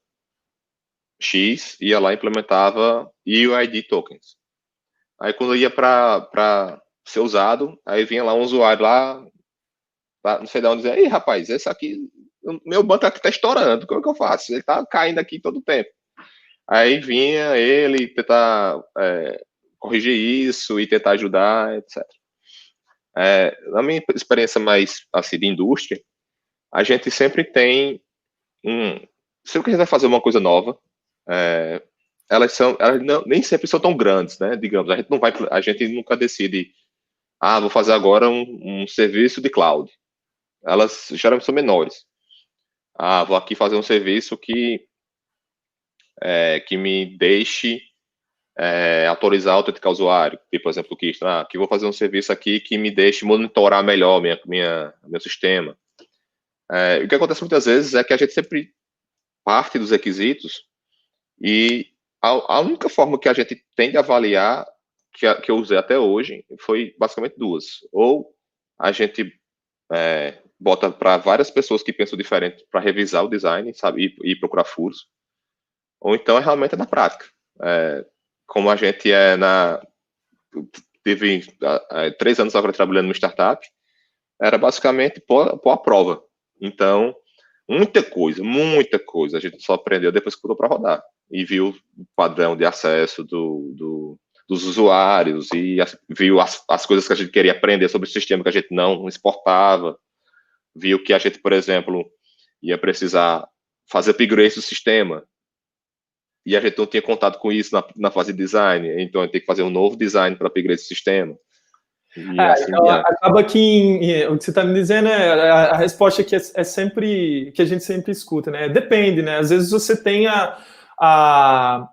X ia lá e implementava UID tokens. Aí quando ia para ser usado, aí vinha lá um usuário lá não sei de onde, dizer, ei rapaz, esse aqui, meu banco aqui tá estourando, como é que eu faço? Ele tá caindo aqui todo o tempo. Aí vinha ele tentar corrigir isso e tentar ajudar, etc. Na minha experiência mais assim de indústria, a gente sempre tem se a gente vai fazer uma coisa nova, elas nem sempre são tão grandes, né? Digamos, a gente nunca decide, vou fazer agora um serviço de cloud. Elas geralmente são menores. Vou aqui fazer um serviço que me deixe autorizar, autenticar o usuário. Tipo, por exemplo, que vou fazer um serviço aqui que me deixe monitorar melhor meu sistema. O que acontece muitas vezes é que a gente sempre parte dos requisitos e a única forma que a gente tem de avaliar, que eu usei até hoje, foi basicamente duas. Ou a gente bota para várias pessoas que pensam diferente para revisar o design, sabe, e procurar furos. Ou então realmente na prática. Como a gente tive 3 anos agora trabalhando no startup, era basicamente pôr a prova. Então, muita coisa a gente só aprendeu depois que botou para rodar. E viu o padrão de acesso dos usuários e viu as coisas que a gente queria aprender sobre o sistema que a gente não exportava. Viu que a gente, por exemplo, ia precisar fazer upgrade do sistema. E a gente não tinha contato com isso na fase de design. Então, a gente tem que fazer um novo design para upgrade do sistema. Então, acaba que o que você está me dizendo a resposta que é sempre que a gente sempre escuta, né? Depende, né? Às vezes você tem a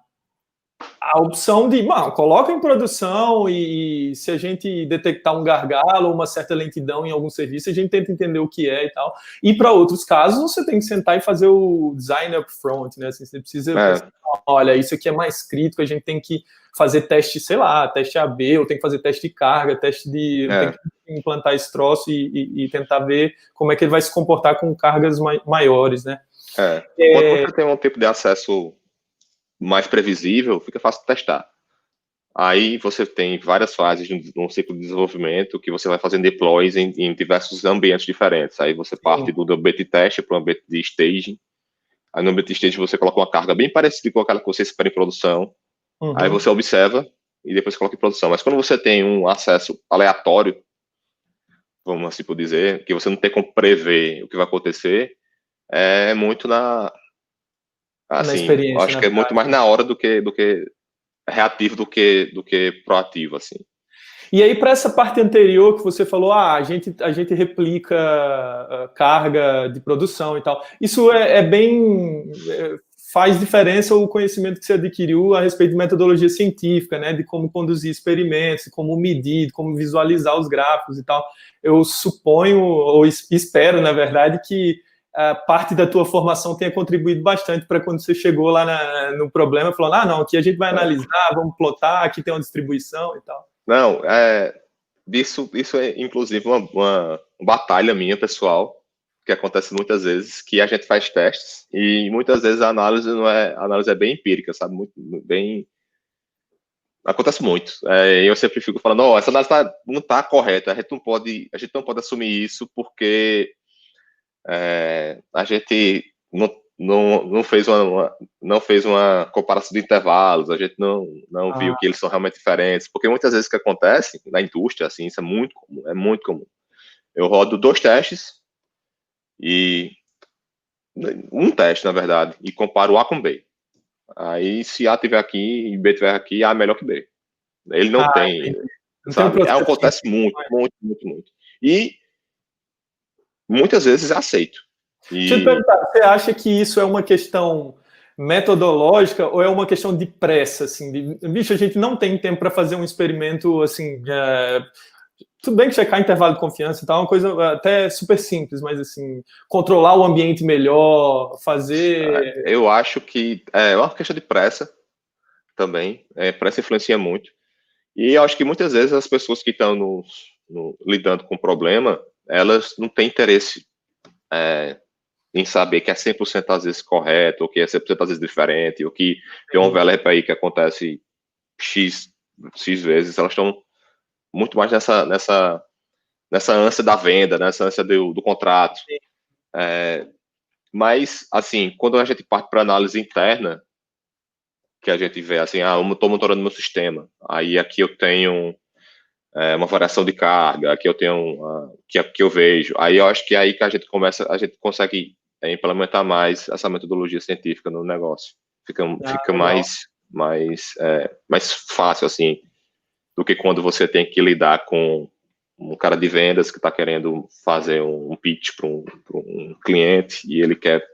opção de, coloca em produção e se a gente detectar um gargalo ou uma certa lentidão em algum serviço, a gente tenta entender o que é e tal. E para outros casos, você tem que sentar e fazer o design upfront, né? Assim, você precisa pensar, olha, isso aqui é mais crítico, a gente tem que fazer teste, sei lá, teste AB, ou tem que fazer teste de carga, teste de... Tem que implantar esse troço e tentar ver como é que ele vai se comportar com cargas maiores, né? Quando você tem um tipo de acesso mais previsível, fica fácil de testar. Aí você tem várias fases no ciclo de desenvolvimento que você vai fazendo deploys em diversos ambientes diferentes. Aí você parte do ambiente de teste para o ambiente de staging. Aí no ambiente de staging você coloca uma carga bem parecida com aquela que você espera em produção. Aí você observa e depois coloca em produção. Mas quando você tem um acesso aleatório, vamos assim por dizer, que você não tem como prever o que vai acontecer, é muito assim, eu acho que é muito mais na hora do que reativo do que proativo, assim. E aí, para essa parte anterior que você falou, a gente replica carga de produção e tal. Isso faz diferença o conhecimento que você adquiriu a respeito de metodologia científica, né? De como conduzir experimentos, de como medir, de como visualizar os gráficos e tal. Eu suponho, ou espero, na verdade, que parte da tua formação tenha contribuído bastante para quando você chegou lá no problema, falando, não, aqui a gente vai analisar, vamos plotar, aqui tem uma distribuição e tal. Não, isso é inclusive uma batalha minha, pessoal, que acontece muitas vezes, que a gente faz testes e muitas vezes a análise a análise é bem empírica, sabe? Muito bem. Acontece muito. Eu sempre fico falando, essa análise não está correta, a gente não pode assumir isso porque a gente não fez uma comparação de intervalos, a gente não viu que eles são realmente diferentes, porque muitas vezes o que acontece na indústria, assim, isso é muito comum. Eu rodo 2 testes e um teste, na verdade, e comparo A com B. Aí, se A tiver aqui e B tiver aqui, A é melhor que B. Ele não tem, sabe? Acontece muito. E muitas vezes é aceito. Deixa eu te perguntar, você acha que isso é uma questão metodológica ou é uma questão de pressa, assim, bicho, a gente não tem tempo para fazer um experimento, assim, tudo bem que checar intervalo de confiança e tal, é uma coisa até super simples, mas, assim, controlar o ambiente melhor, fazer... Eu acho que é uma questão de pressa também, pressa influencia muito, e eu acho que muitas vezes as pessoas que estão lidando com o problema, elas não têm interesse em saber que é 100% às vezes correto, ou que é 100% às vezes diferente, ou que tem um VLP aí que acontece X vezes, elas estão muito mais nessa ânsia da venda, nessa ânsia do contrato. Mas, assim, quando a gente parte para análise interna, que a gente vê assim, eu estou monitorando meu sistema, aí aqui eu tenho uma variação de carga, aqui eu tenho que eu vejo, aí eu acho que é aí que a gente consegue implementar mais essa metodologia científica no negócio. Fica mais fácil, assim, do que quando você tem que lidar com um cara de vendas que está querendo fazer um pitch para um cliente e ele quer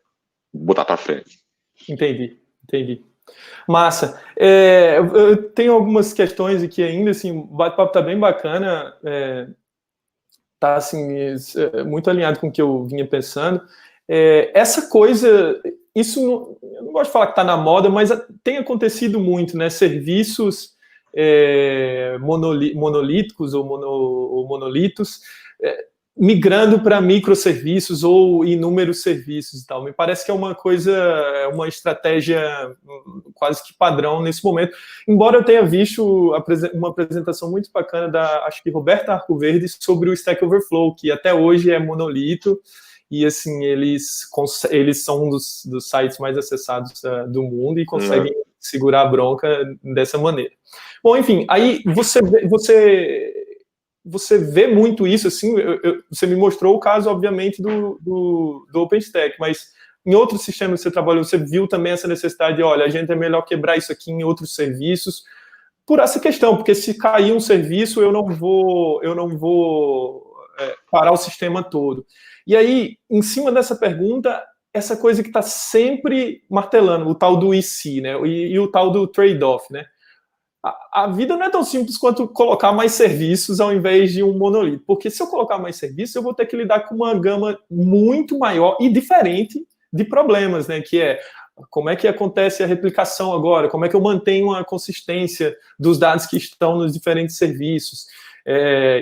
botar para frente. Entendi. Massa. Eu tenho algumas questões aqui ainda, assim, o bate-papo tá bem bacana, tá, assim, muito alinhado com o que eu vinha pensando. Essa coisa, isso, eu não gosto de falar que tá na moda, mas tem acontecido muito, né, serviços monolíticos ou monolitos, migrando para microserviços ou inúmeros serviços e tal. Me parece que é uma estratégia quase que padrão nesse momento. Embora eu tenha visto uma apresentação muito bacana da, acho que Roberta Arcoverde, sobre o Stack Overflow, que até hoje é monolito, e assim, eles são um dos sites mais acessados do mundo e conseguem segurar a bronca dessa maneira. Bom, enfim, aí você vê muito isso, assim, você me mostrou o caso, obviamente, do OpenStack, mas em outros sistemas que você trabalhou, você viu também essa necessidade de, olha, a gente é melhor quebrar isso aqui em outros serviços, por essa questão, porque se cair um serviço, eu não vou parar o sistema todo. E aí, em cima dessa pergunta, essa coisa que está sempre martelando, o tal do IC, né, e o tal do trade-off, né? A vida não é tão simples quanto colocar mais serviços ao invés de um monolito. Porque se eu colocar mais serviços, eu vou ter que lidar com uma gama muito maior e diferente de problemas, né? Que é como é que acontece a replicação agora, como é que eu mantenho a consistência dos dados que estão nos diferentes serviços.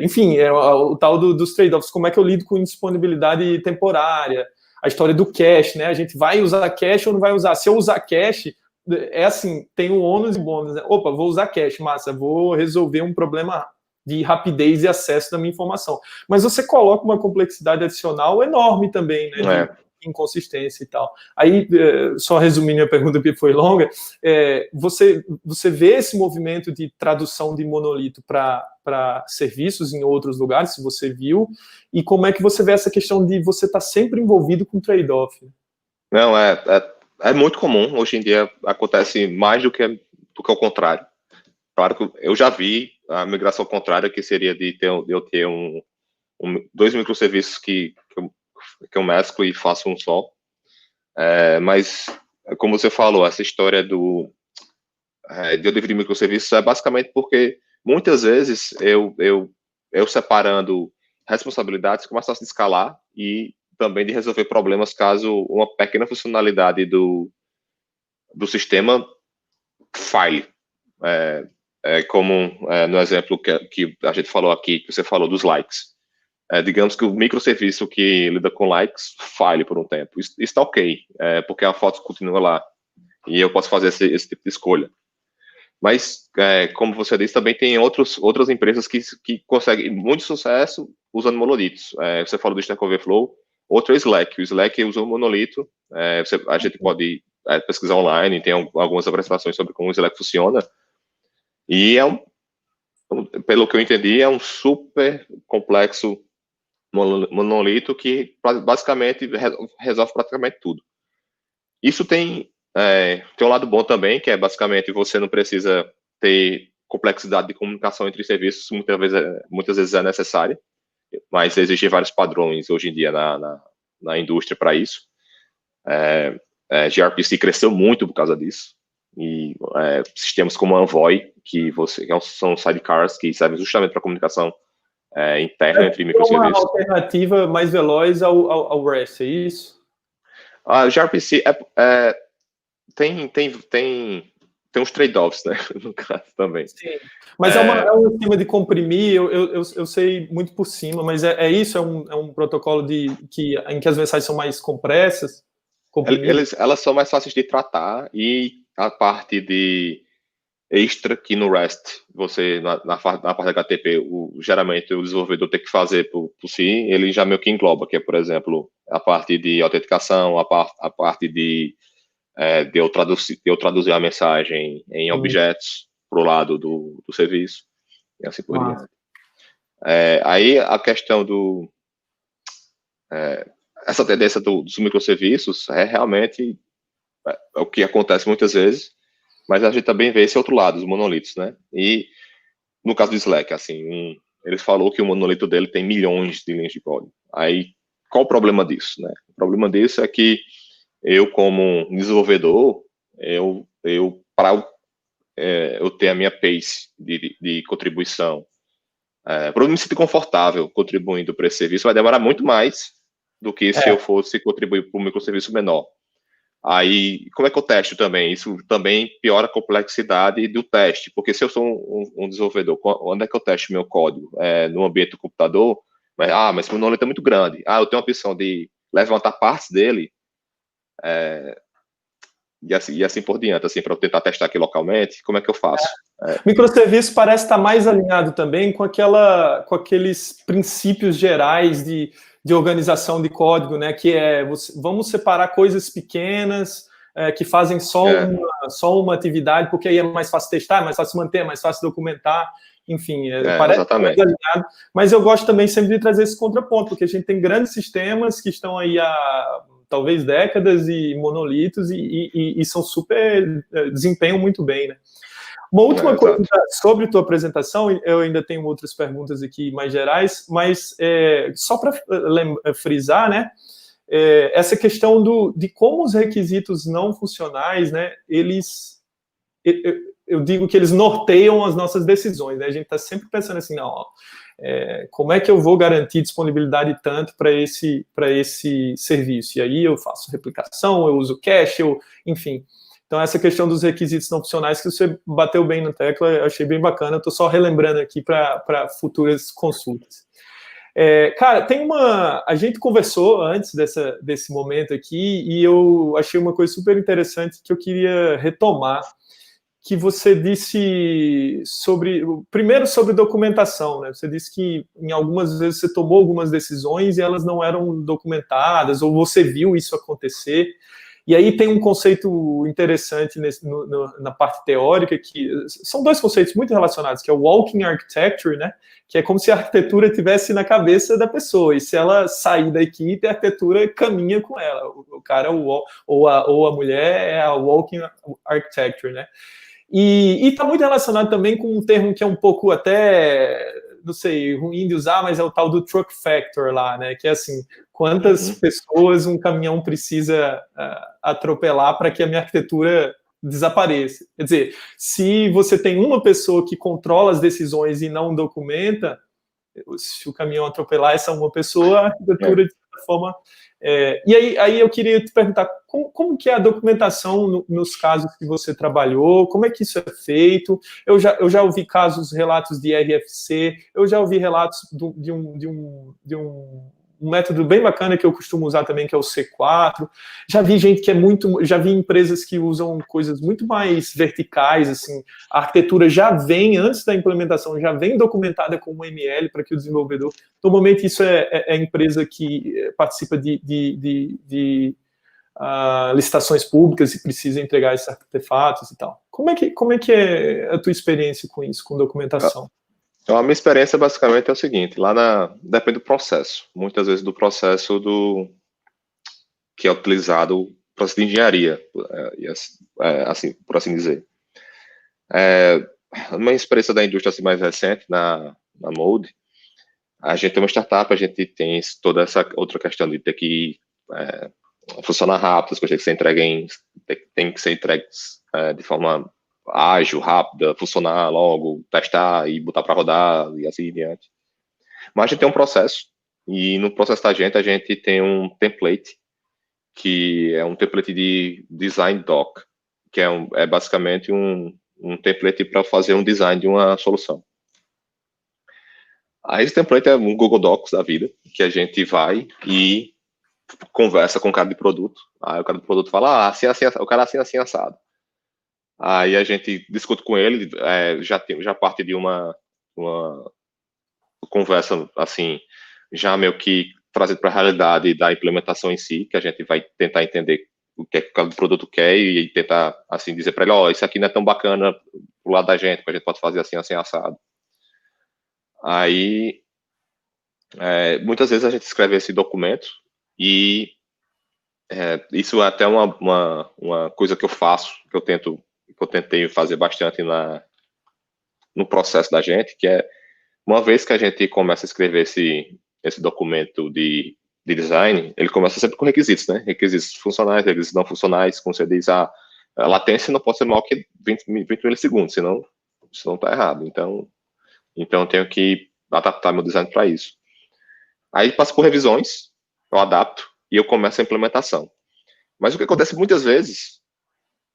Enfim, o tal dos trade-offs, como é que eu lido com indisponibilidade temporária, a história do cache, né? A gente vai usar cache ou não vai usar? Se eu usar cache, assim, tem o ônus e bônus, né? Opa, vou usar cache, massa, vou resolver um problema de rapidez e acesso da minha informação. Mas você coloca uma complexidade adicional enorme também, né? De inconsistência e tal. Aí, só resumindo minha pergunta, porque foi longa, você vê esse movimento de tradução de monolito para serviços em outros lugares, se você viu, e como é que você vê essa questão de você estar sempre envolvido com trade-off? Não, é muito comum, hoje em dia acontece mais do que o contrário. Claro que eu já vi a migração contrária, que seria de eu ter dois microserviços que eu mesclo e faço um só. Mas, como você falou, essa história de eu dividir microserviços é basicamente porque muitas vezes eu separando responsabilidades fica mais fácil de escalar e também de resolver problemas caso uma pequena funcionalidade do sistema falhe. Como no exemplo que a gente falou aqui, que você falou dos likes. Digamos que o microserviço que lida com likes falhe por um tempo. Isso está ok, porque a foto continua lá. E eu posso fazer esse tipo de escolha. Mas, como você disse, também tem outras empresas que conseguem muito sucesso usando monolitos. Você falou do Stack Overflow, outro é o Slack. O Slack usa um monolito. A gente pode pesquisar online, tem algumas apresentações sobre como o Slack funciona. E pelo que eu entendi, é um super complexo monolito que basicamente resolve praticamente tudo. Isso tem um lado bom também, que é basicamente você não precisa ter complexidade de comunicação entre serviços, muitas vezes é necessária, mas existem vários padrões hoje em dia na indústria para isso. gRPC cresceu muito por causa disso, e sistemas como a Envoy, que são sidecars que servem justamente para comunicação interna entre microserviços. Uma alternativa mais veloz ao REST, é isso? A gRPC tem uns trade-offs, né, no caso também. Sim, mas é um esquema de comprimir, eu sei muito por cima, mas isso? É um protocolo em que as mensagens são mais compressas? Elas são mais fáceis de tratar, e a parte de extra que no REST, você, na parte da HTTP, geralmente o desenvolvedor tem que fazer por si, ele já meio que engloba, que é, por exemplo, a parte de autenticação, a parte de eu traduzir a mensagem em objetos para o lado do serviço, e assim por diante. Aí a questão essa tendência dos microserviços realmente o que acontece muitas vezes, mas a gente também vê esse outro lado, os monolitos, né? E no caso do Slack, assim, ele falou que o monolito dele tem milhões de linhas de código. Aí, qual o problema disso, né? O problema disso é que eu, como desenvolvedor, para eu ter a minha pace de contribuição, para eu me sentir confortável contribuindo para esse serviço, vai demorar muito mais do que se eu fosse contribuir para um microserviço menor. Aí, como é que eu testo também? Isso também piora a complexidade do teste, porque se eu sou um desenvolvedor, onde é que eu testo meu código? No ambiente do computador? Mas o monolito é muito grande. Eu tenho a opção de levantar partes dele, e assim por diante, assim, para eu tentar testar aqui localmente. Como é que eu faço? Microserviço parece estar mais alinhado também com aqueles princípios gerais de organização de código, né? Que vamos separar coisas pequenas que fazem só uma atividade, porque aí é mais fácil testar, é mais fácil manter, é mais fácil documentar, enfim, parece mais alinhado. Mas eu gosto também sempre de trazer esse contraponto, porque a gente tem grandes sistemas que estão aí há talvez décadas e monolitos e são super, desempenham muito bem, né? Uma última coisa sobre tua apresentação, eu ainda tenho outras perguntas aqui mais gerais, mas só para frisar, né, essa questão de como os requisitos não funcionais, né, eu digo que eles norteiam as nossas decisões, né, a gente está sempre pensando assim, não, como é que eu vou garantir disponibilidade tanto para esse serviço? E aí eu faço replicação, eu uso cache, enfim. Então, essa questão dos requisitos não funcionais que você bateu bem na tecla, eu achei bem bacana. Estou só relembrando aqui para futuras consultas. Cara, a gente conversou antes desse momento aqui e eu achei uma coisa super interessante que eu queria retomar, que você disse primeiro sobre documentação, né? Você disse que em algumas vezes você tomou algumas decisões e elas não eram documentadas, ou você viu isso acontecer. E aí tem um conceito interessante na parte teórica, que são dois conceitos muito relacionados, que é o walking architecture, né? Que é como se a arquitetura estivesse na cabeça da pessoa, e se ela sair da equipe, a arquitetura caminha com ela. O cara ou a mulher é a walking architecture, né? E está muito relacionado também com um termo que é um pouco até, não sei, ruim de usar, mas é o tal do truck factor lá, né? Que é assim, quantas pessoas um caminhão precisa atropelar para que a minha arquitetura desapareça. Quer dizer, se você tem uma pessoa que controla as decisões e não documenta, se o caminhão atropelar essa uma pessoa, a arquitetura, de certa forma... e aí eu queria te perguntar, como que é a documentação nos casos que você trabalhou, como é que isso é feito? Eu já ouvi relatos de RFC, eu já ouvi relatos de um método bem bacana que eu costumo usar também, que é o C4. Já vi já vi empresas que usam coisas muito mais verticais, assim, a arquitetura já vem, antes da implementação, já vem documentada com um ML para que o desenvolvedor... Normalmente isso é a empresa que participa de licitações públicas e precisa entregar esses artefatos e tal. Como é que é a tua experiência com isso, com documentação? Então, a minha experiência basicamente é o seguinte, depende do processo, muitas vezes do processo que é utilizado, processo de engenharia, assim, por assim dizer. Uma experiência da indústria assim, mais recente, na Mold, a gente tem uma startup, a gente tem toda essa outra questão de ter que funcionar rápido, as coisas têm que ser entregues de forma ágil, rápida, funcionar logo, testar e botar para rodar e assim em diante. Mas a gente tem um processo, e no processo da gente, a gente tem um template, que é um template de design doc, que é basicamente um template para fazer um design de uma solução. Aí esse template é um Google Docs da vida, que a gente vai e conversa com o cara de produto. Aí o cara do produto fala, assim, o cara assim, assado. Aí a gente discute com ele, já parte de uma conversa, assim, já meio que trazido para a realidade da implementação em si, que a gente vai tentar entender o que é que o cara do produto quer e tentar, assim, dizer para ele, isso aqui não é tão bacana pro lado da gente, que a gente pode fazer assim, assado. Aí, muitas vezes a gente escreve esse documento e isso é até uma coisa que eu faço, que eu tentei fazer bastante no processo da gente, que é, uma vez que a gente começa a escrever esse documento de design, ele começa sempre com requisitos, né? Requisitos funcionais, requisitos não funcionais, como você diz, a latência não pode ser maior que 20 milissegundos, senão está errado. Então eu tenho que adaptar meu design para isso. Aí passa por revisões, eu adapto e eu começo a implementação. Mas o que acontece muitas vezes,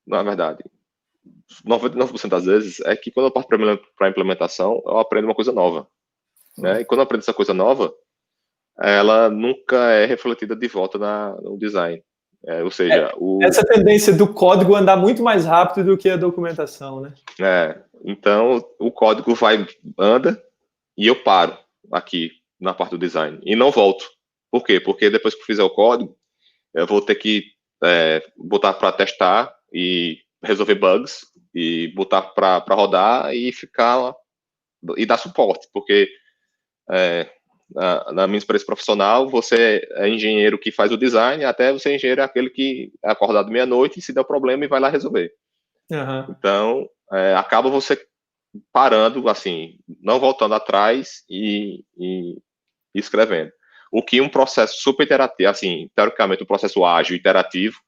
na verdade, 99% das vezes, é que quando eu parto para a implementação, eu aprendo uma coisa nova. Né? E quando eu aprendo essa coisa nova, ela nunca é refletida de volta no design. Ou seja, essa tendência do código andar muito mais rápido do que a documentação, né? Então, o código anda e eu paro aqui na parte do design e não volto. Por quê? Porque depois que eu fizer o código, eu vou ter que botar para testar e resolver bugs e botar para rodar e ficar lá e dar suporte, porque na minha experiência profissional, você é engenheiro que faz o design, até você é engenheiro aquele que é acordado meia-noite e se der problema e vai lá resolver. Uhum. Então, acaba você parando, assim, não voltando atrás e escrevendo. O que um processo super interativo, assim, teoricamente um processo ágil, iterativo,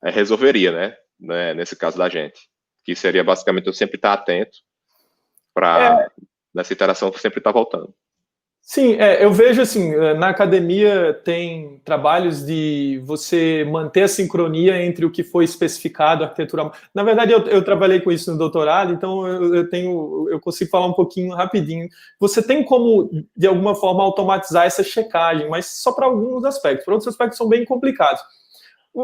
resolveria, né? Nesse caso da gente. Que seria basicamente eu sempre estar atento para nessa iteração sempre estar voltando. Sim, eu vejo assim, na academia tem trabalhos de você manter a sincronia entre o que foi especificado, a arquitetura. Na verdade, eu trabalhei com isso no doutorado, então eu consigo falar um pouquinho rapidinho. Você tem como, de alguma forma, automatizar essa checagem, mas só para alguns aspectos. Para outros aspectos são bem complicados.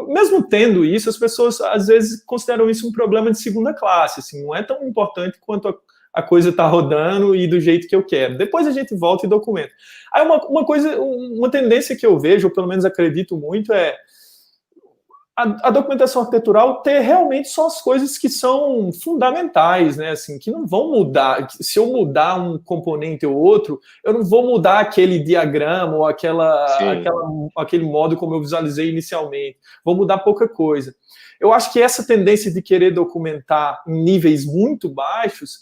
Mesmo tendo isso, as pessoas às vezes consideram isso um problema de segunda classe, assim, não é tão importante quanto a coisa está rodando e do jeito que eu quero. Depois a gente volta e documenta. Aí uma tendência que eu vejo, ou pelo menos acredito muito, a documentação arquitetural ter realmente só as coisas que são fundamentais, né? Assim, que não vão mudar. Se eu mudar um componente ou outro, eu não vou mudar aquele diagrama ou aquele modo como eu visualizei inicialmente. Vou mudar pouca coisa. Eu acho que essa tendência de querer documentar em níveis muito baixos,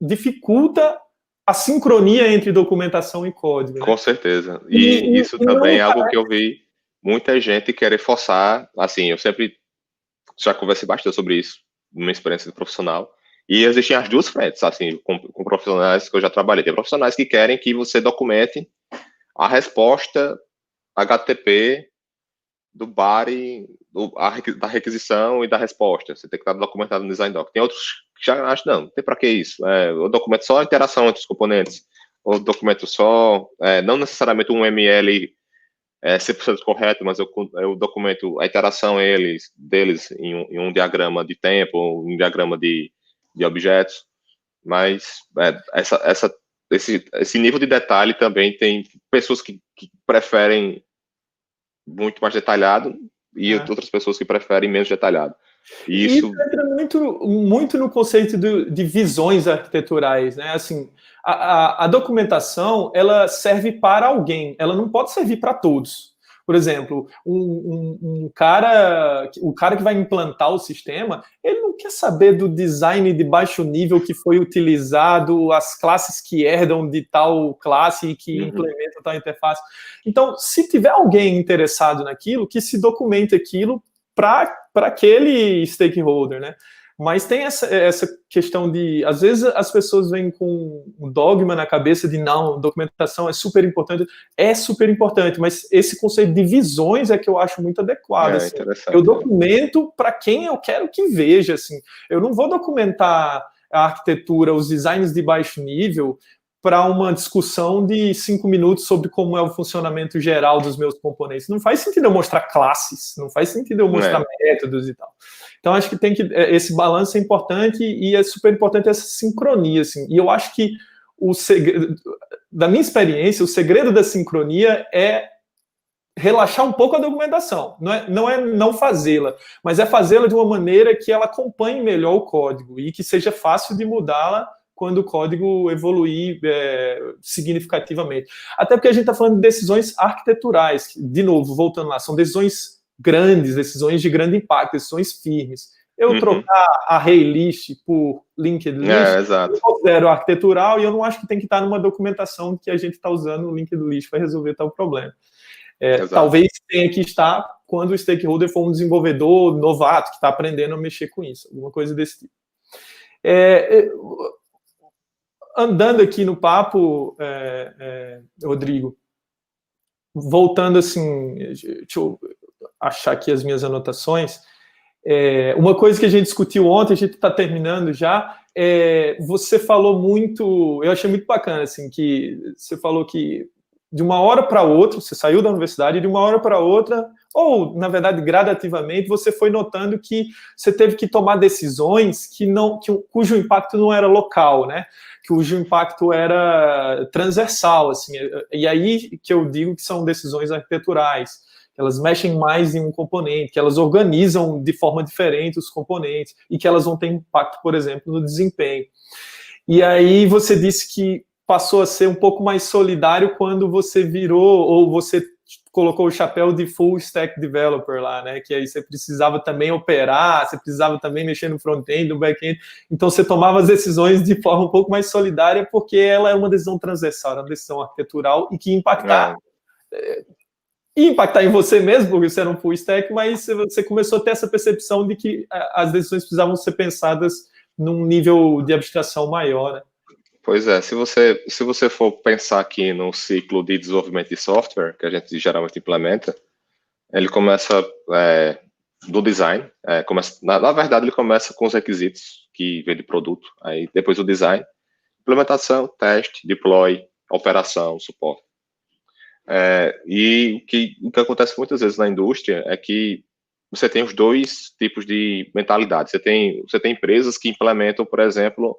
dificulta a sincronia entre documentação e código. Né? Com certeza. E isso também é algo que eu vi muita gente querer forçar. Assim, eu sempre já conversei bastante sobre isso, numa experiência de profissional. E existem as duas frentes, assim, com profissionais que eu já trabalhei. Tem profissionais que querem que você documente a resposta HTTP do body, da requisição e da resposta. Você tem que estar documentado no design doc. Tem outros que já acham, não tem para que isso. Eu documento só a interação entre os componentes, ou documento só, não necessariamente um ML 100% correto, mas eu documento a interação deles em um diagrama de tempo, ou um diagrama de objetos. Mas esse nível de detalhe também tem pessoas que preferem muito mais detalhado e outras pessoas que preferem menos detalhado. Isso entra muito no conceito de visões arquiteturais, né? Assim, a documentação, ela serve para alguém, ela não pode servir para todos. Por exemplo, o cara que vai implantar o sistema, ele não quer saber do design de baixo nível que foi utilizado, as classes que herdam de tal classe e que implementam tal interface. Então, se tiver alguém interessado naquilo, que se documente aquilo para aquele stakeholder, né? Mas tem essa questão de, às vezes as pessoas vêm com um dogma na cabeça de não, documentação é super importante, mas esse conceito de visões é que eu acho muito adequado. Assim. Eu documento para quem eu quero que veja, assim. Eu não vou documentar a arquitetura, os designs de baixo nível para uma discussão de 5 minutos sobre como é o funcionamento geral dos meus componentes. Não faz sentido eu mostrar classes, não faz sentido eu mostrar métodos e tal. Então, acho que esse balanço é importante e é super importante essa sincronia, assim. E eu acho que da minha experiência, o segredo da sincronia é relaxar um pouco a documentação. Não é não fazê-la, mas é fazê-la de uma maneira que ela acompanhe melhor o código e que seja fácil de mudá-la quando o código evoluir significativamente. Até porque a gente está falando de decisões arquiteturais, que, de novo, voltando lá, são decisões grandes, decisões de grande impacto, decisões firmes. Eu trocar a array list por linked list, eu considero arquitetural e eu não acho que tem que estar numa documentação que a gente está usando o linked list para resolver tal problema. Talvez tenha que estar quando o stakeholder for um desenvolvedor novato que está aprendendo a mexer com isso, alguma coisa desse tipo. Andando aqui no papo, Rodrigo, voltando assim, deixa eu achar aqui as minhas anotações. Uma coisa que a gente discutiu ontem, a gente está terminando já, você falou muito, eu achei muito bacana, assim, que você falou que de uma hora para outra, você saiu da universidade, e de uma hora para outra, ou, na verdade, gradativamente, você foi notando que você teve que tomar decisões cujo impacto não era local, né? Cujo impacto era transversal, assim. E aí que eu digo que são decisões arquiteturais, que elas mexem mais em um componente, que elas organizam de forma diferente os componentes e que elas vão ter impacto, por exemplo, no desempenho. E aí você disse que passou a ser um pouco mais solidário quando você virou, ou você colocou o chapéu de full stack developer lá, né? Que aí você precisava também operar, você precisava também mexer no front-end, no back-end. Então você tomava as decisões de forma um pouco mais solidária, porque ela é uma decisão transversal, é uma decisão arquitetural e que impactar em você mesmo, porque você era um full stack, mas você começou a ter essa percepção de que as decisões precisavam ser pensadas num nível de abstração maior, né? Pois é, se você for pensar aqui no ciclo de desenvolvimento de software, que a gente geralmente implementa, ele começa do design, na verdade ele começa com os requisitos que vem de produto, aí depois o design, implementação, teste, deploy, operação, suporte. E o que acontece muitas vezes na indústria é que você tem os dois tipos de mentalidade. Você tem empresas que implementam, por exemplo,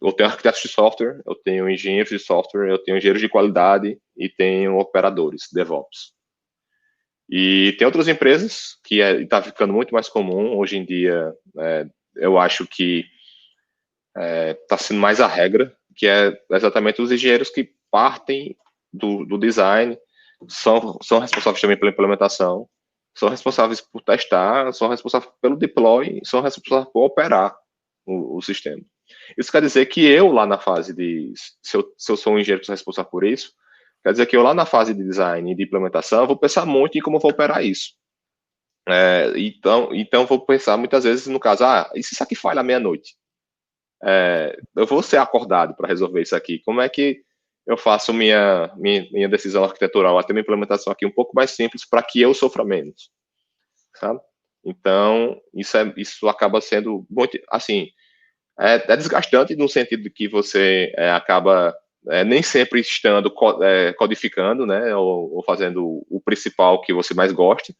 eu tenho arquitetos de software, eu tenho engenheiros de software, eu tenho engenheiros de qualidade e tenho operadores, DevOps. E tem outras empresas que está ficando muito mais comum hoje em dia. Eu acho que está sendo mais a regra, que é exatamente os engenheiros que partem do design, são responsáveis também pela implementação, são responsáveis por testar, são responsáveis pelo deploy, são responsáveis por operar o sistema. Isso quer dizer que eu, lá na fase de... Se eu sou um engenheiro que sou responsável por isso, quer dizer que eu, lá na fase de design e de implementação, eu vou pensar muito em como eu vou operar isso. Então, vou pensar muitas vezes no caso, e se isso aqui falha à meia-noite? Eu vou ser acordado para resolver isso aqui. Como é que eu faço minha decisão arquitetural, até minha implementação aqui um pouco mais simples para que eu sofra menos, sabe? Então, isso acaba sendo muito, assim, é desgastante no sentido de que você acaba nem sempre estando codificando, né, ou fazendo o principal que você mais gosta,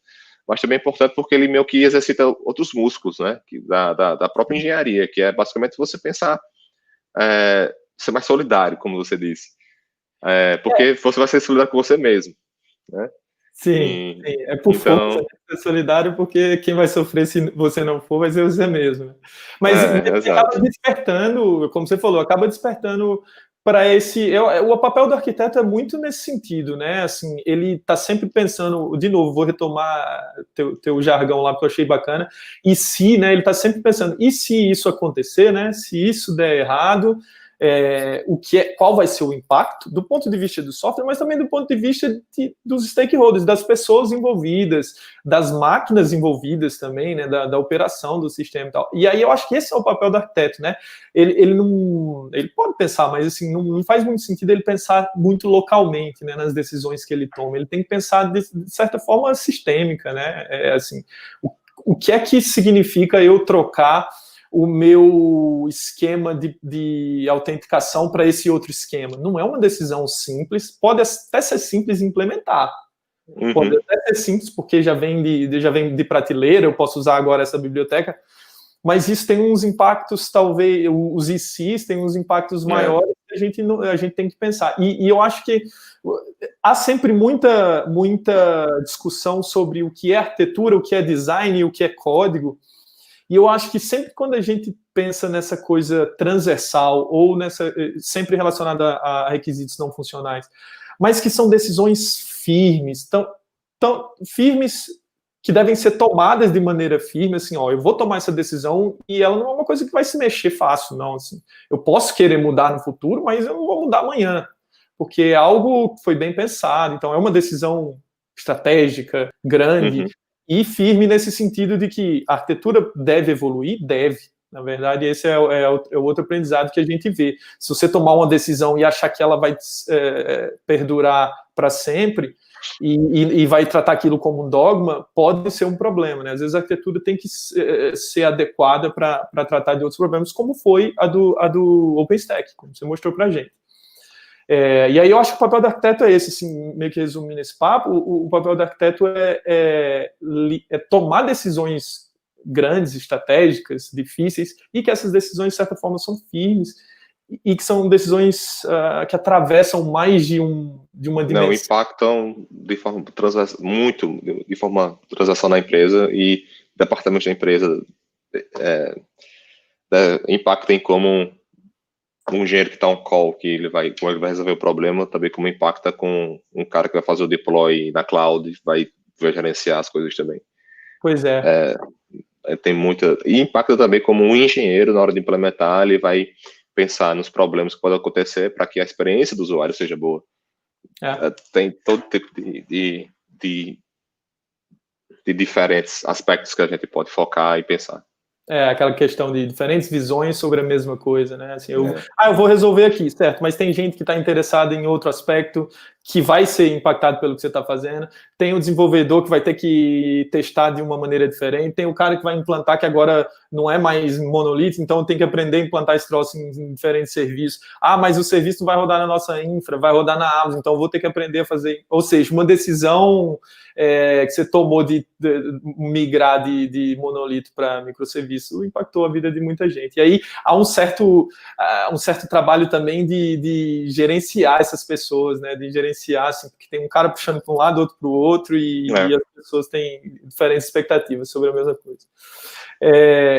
mas também é importante porque ele meio que exercita outros músculos, né, da própria engenharia, que é basicamente você pensar, ser mais solidário, como você disse, porque você vai ser solidário com você mesmo, né? Sim, é por então, força, ser solidário, porque quem vai sofrer se você não for vai ser você mesmo. Né? Mas acaba despertando, como você falou, acaba despertando para esse... O papel do arquiteto é muito nesse sentido, né? Assim, ele está sempre pensando, de novo, vou retomar teu jargão lá, porque eu achei bacana, e se, né? Ele está sempre pensando, e se isso acontecer, né? Se isso der errado... qual vai ser o impacto do ponto de vista do software, mas também do ponto de vista dos stakeholders, das pessoas envolvidas, das máquinas envolvidas também, né, da operação do sistema e tal. E aí eu acho que esse é o papel do arquiteto, né? Ele pode pensar, mas assim, não faz muito sentido ele pensar muito localmente, né, nas decisões que ele toma. Ele tem que pensar de certa forma sistêmica, né? Assim, o que é que significa eu trocar o meu esquema de autenticação para esse outro esquema? Não é uma decisão simples, pode até ser simples implementar. Pode até ser simples, porque já vem de prateleira, eu posso usar agora essa biblioteca, mas isso tem uns impactos, talvez, os ICs têm uns impactos maiores que a gente tem que pensar. E eu acho que há sempre muita discussão sobre o que é arquitetura, o que é design e o que é código. E eu acho que sempre quando a gente pensa nessa coisa transversal ou sempre relacionada a requisitos não funcionais, mas que são decisões firmes, tão firmes que devem ser tomadas de maneira firme, assim, eu vou tomar essa decisão e ela não é uma coisa que vai se mexer fácil, não, assim. Eu posso querer mudar no futuro, mas eu não vou mudar amanhã, porque é algo que foi bem pensado, então é uma decisão estratégica, grande, e firme nesse sentido de que a arquitetura deve evoluir, deve. Na verdade, esse é o outro aprendizado que a gente vê. Se você tomar uma decisão e achar que ela vai perdurar para sempre e vai tratar aquilo como um dogma, pode ser um problema. Né? Às vezes a arquitetura tem que ser adequada para tratar de outros problemas, como foi a do OpenStack, como você mostrou para a gente. E aí eu acho que o papel do arquiteto é esse, assim, meio que resumindo esse papo, o papel do arquiteto é tomar decisões grandes, estratégicas, difíceis, e que essas decisões, de certa forma, são firmes, e que são decisões que atravessam mais de uma dimensão. Não, impactam de forma transversal na empresa, e departamentos da empresa impactam como um engenheiro que está on call, como ele vai resolver o problema, também como impacta com um cara que vai fazer o deploy na cloud, vai gerenciar as coisas também. Pois é. Tem muita... E impacta também como um engenheiro, na hora de implementar, ele vai pensar nos problemas que podem acontecer para que a experiência do usuário seja boa. Tem todo tipo de diferentes aspectos que a gente pode focar e pensar. Aquela questão de diferentes visões sobre a mesma coisa, né? Assim, eu vou resolver aqui, certo? Mas tem gente que está interessada em outro aspecto que vai ser impactado pelo que você está fazendo. Tem o desenvolvedor que vai ter que testar de uma maneira diferente. Tem o cara que vai implantar que agora não é mais monolito, então tem que aprender a implantar esse troço em diferentes serviços. Mas o serviço não vai rodar na nossa infra, vai rodar na Amazon, então eu vou ter que aprender a fazer... Ou seja, uma decisão que você tomou de migrar de monolito para microserviço impactou a vida de muita gente. E aí há um certo trabalho também de gerenciar essas pessoas, né? De gerenciar diferenciar, assim, porque tem um cara puxando para um lado, outro para o outro, e as pessoas têm diferentes expectativas sobre a mesma coisa.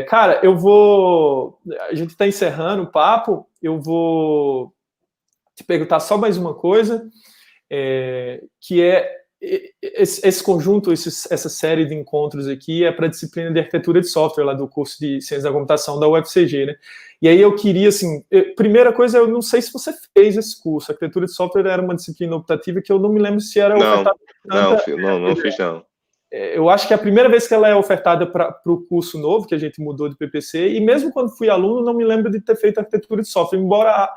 Cara, a gente está encerrando o papo, eu vou te perguntar só mais uma coisa, que esse conjunto, essa série de encontros aqui é para a disciplina de arquitetura de software lá do curso de Ciência da Computação da UFCG, né? E aí eu queria, assim, primeira coisa, eu não sei se você fez esse curso. A arquitetura de software era uma disciplina optativa que eu não me lembro se era ofertada. Não fiz não. Eu acho que é a primeira vez que ela é ofertada para o curso novo, que a gente mudou de PPC, e mesmo quando fui aluno, não me lembro de ter feito arquitetura de software, embora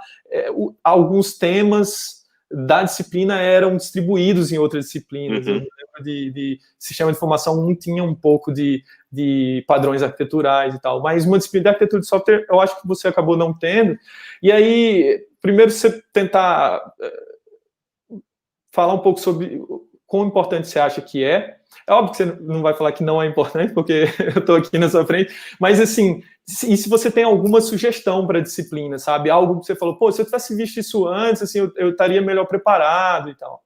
alguns temas da disciplina eram distribuídos em outras disciplinas. Eu me lembro de sistema de informação 1 tinha um pouco de padrões arquiteturais e tal, mas uma disciplina de arquitetura de software eu acho que você acabou não tendo. E aí, primeiro você tentar falar um pouco sobre quão importante você acha que é. É óbvio que você não vai falar que não é importante, porque eu estou aqui na sua frente, mas assim, e se você tem alguma sugestão para a disciplina, sabe? Algo que você falou, pô, se eu tivesse visto isso antes, assim, eu estaria melhor preparado e tal.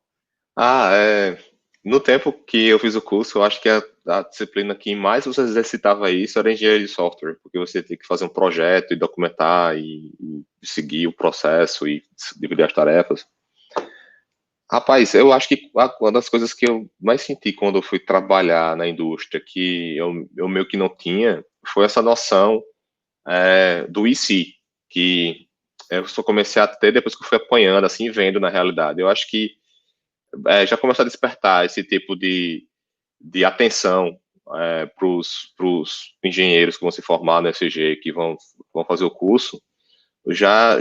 No tempo que eu fiz o curso, eu acho que a disciplina que mais você exercitava isso era engenharia de software, porque você tem que fazer um projeto e documentar e seguir o processo e dividir as tarefas. Rapaz, eu acho que uma das coisas que eu mais senti quando eu fui trabalhar na indústria, que eu meio que não tinha, foi essa noção do IC, que eu só comecei a ter depois que eu fui apanhando, assim, vendo na realidade. Eu acho que já começou a despertar esse tipo de atenção para os engenheiros que vão se formar no FCG, que vão fazer o curso, já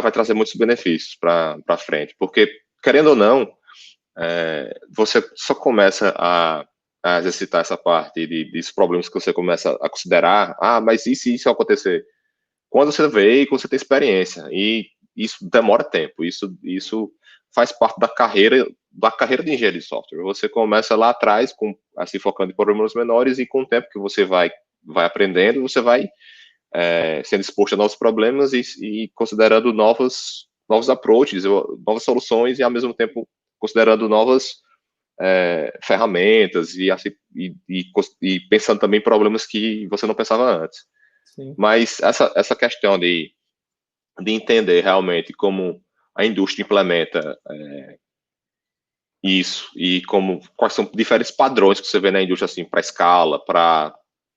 vai trazer muitos benefícios para frente, porque querendo ou não, você só começa a exercitar essa parte dos problemas que você começa a considerar, mas e se isso acontecer? Quando você vê e quando você tem experiência, e isso demora tempo, isso faz parte da carreira de engenharia de software. Você começa lá atrás, se focando em problemas menores, e com o tempo que você vai aprendendo, você vai sendo exposto a novos problemas e considerando novos approaches, novas soluções, e ao mesmo tempo considerando novas ferramentas e pensando também em problemas que você não pensava antes. Sim. Mas essa questão de entender realmente como a indústria implementa isso e quais são diferentes padrões que você vê na indústria, assim, para escala, para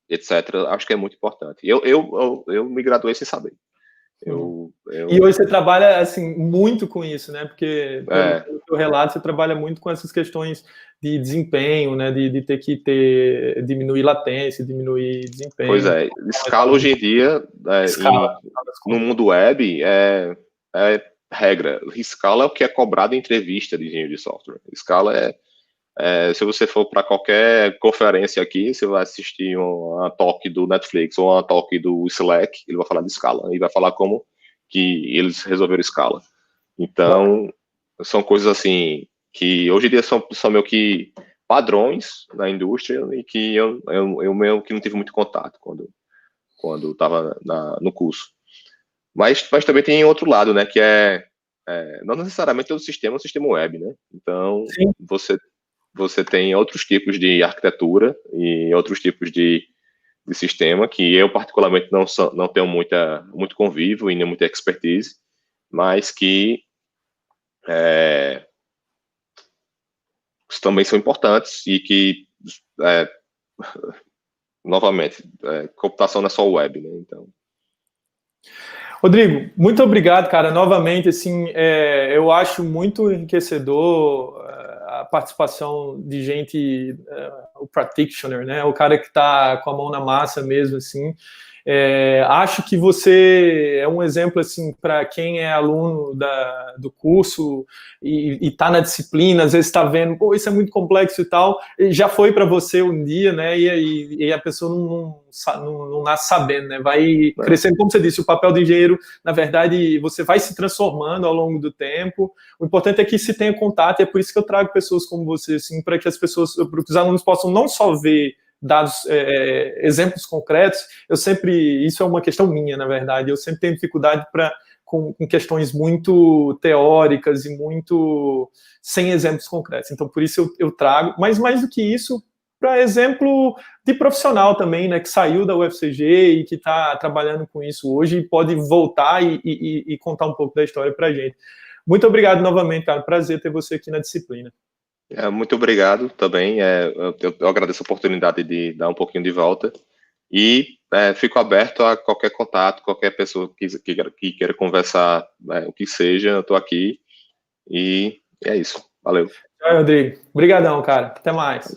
etc., acho que é muito importante. Eu me graduei sem saber. E hoje você trabalha, assim, muito com isso, né? Porque, pelo seu relato, você trabalha muito com essas questões de desempenho, né? De ter que diminuir latência, diminuir desempenho. Pois é. Escala hoje em dia, no mundo web, é regra. Escala é o que é cobrado em entrevista de engenheiro de software. Escala se você for para qualquer conferência aqui, você vai assistir uma talk do Netflix ou uma talk do Slack, ele vai falar de escala, e vai falar como que eles resolveram escala. Então, são coisas assim, que hoje em dia são meio que padrões na indústria, e que eu meio que não tive muito contato quando estava no curso. Mas também tem outro lado, né, que não necessariamente o sistema web, né? Então, sim, você tem outros tipos de arquitetura e outros tipos de sistema que eu, particularmente, não tenho muito convívio e nem muita expertise, mas que também são importantes e que, novamente, computação não é só web, né? Então... Rodrigo, muito obrigado, cara. Novamente, assim, eu acho muito enriquecedor a participação de gente, o practitioner, né? O cara que está com a mão na massa mesmo, assim. Acho que você é um exemplo, assim, para quem é aluno do curso e está na disciplina, às vezes está vendo, pô, isso é muito complexo e tal, e já foi para você um dia, né, e a pessoa não nasce sabendo, né, vai crescendo, como você disse, o papel do engenheiro, na verdade, você vai se transformando ao longo do tempo. O importante é que se tenha contato, e é por isso que eu trago pessoas como você, assim, para que as pessoas, para que os alunos possam não só ver dados, exemplos concretos. Isso é uma questão minha, na verdade, eu sempre tenho dificuldade para com questões muito teóricas e muito sem exemplos concretos. Então, por isso eu trago, mas mais do que isso, para exemplo de profissional também, né, que saiu da UFCG e que está trabalhando com isso hoje e pode voltar e contar um pouco da história para a gente. Muito obrigado novamente, cara. Prazer ter você aqui na disciplina. Muito obrigado também. Eu agradeço a oportunidade de dar um pouquinho de volta e fico aberto a qualquer contato, qualquer pessoa que queira conversar, o que seja, eu estou aqui e é isso. Valeu. Tchau, Rodrigo. Obrigadão, cara. Até mais.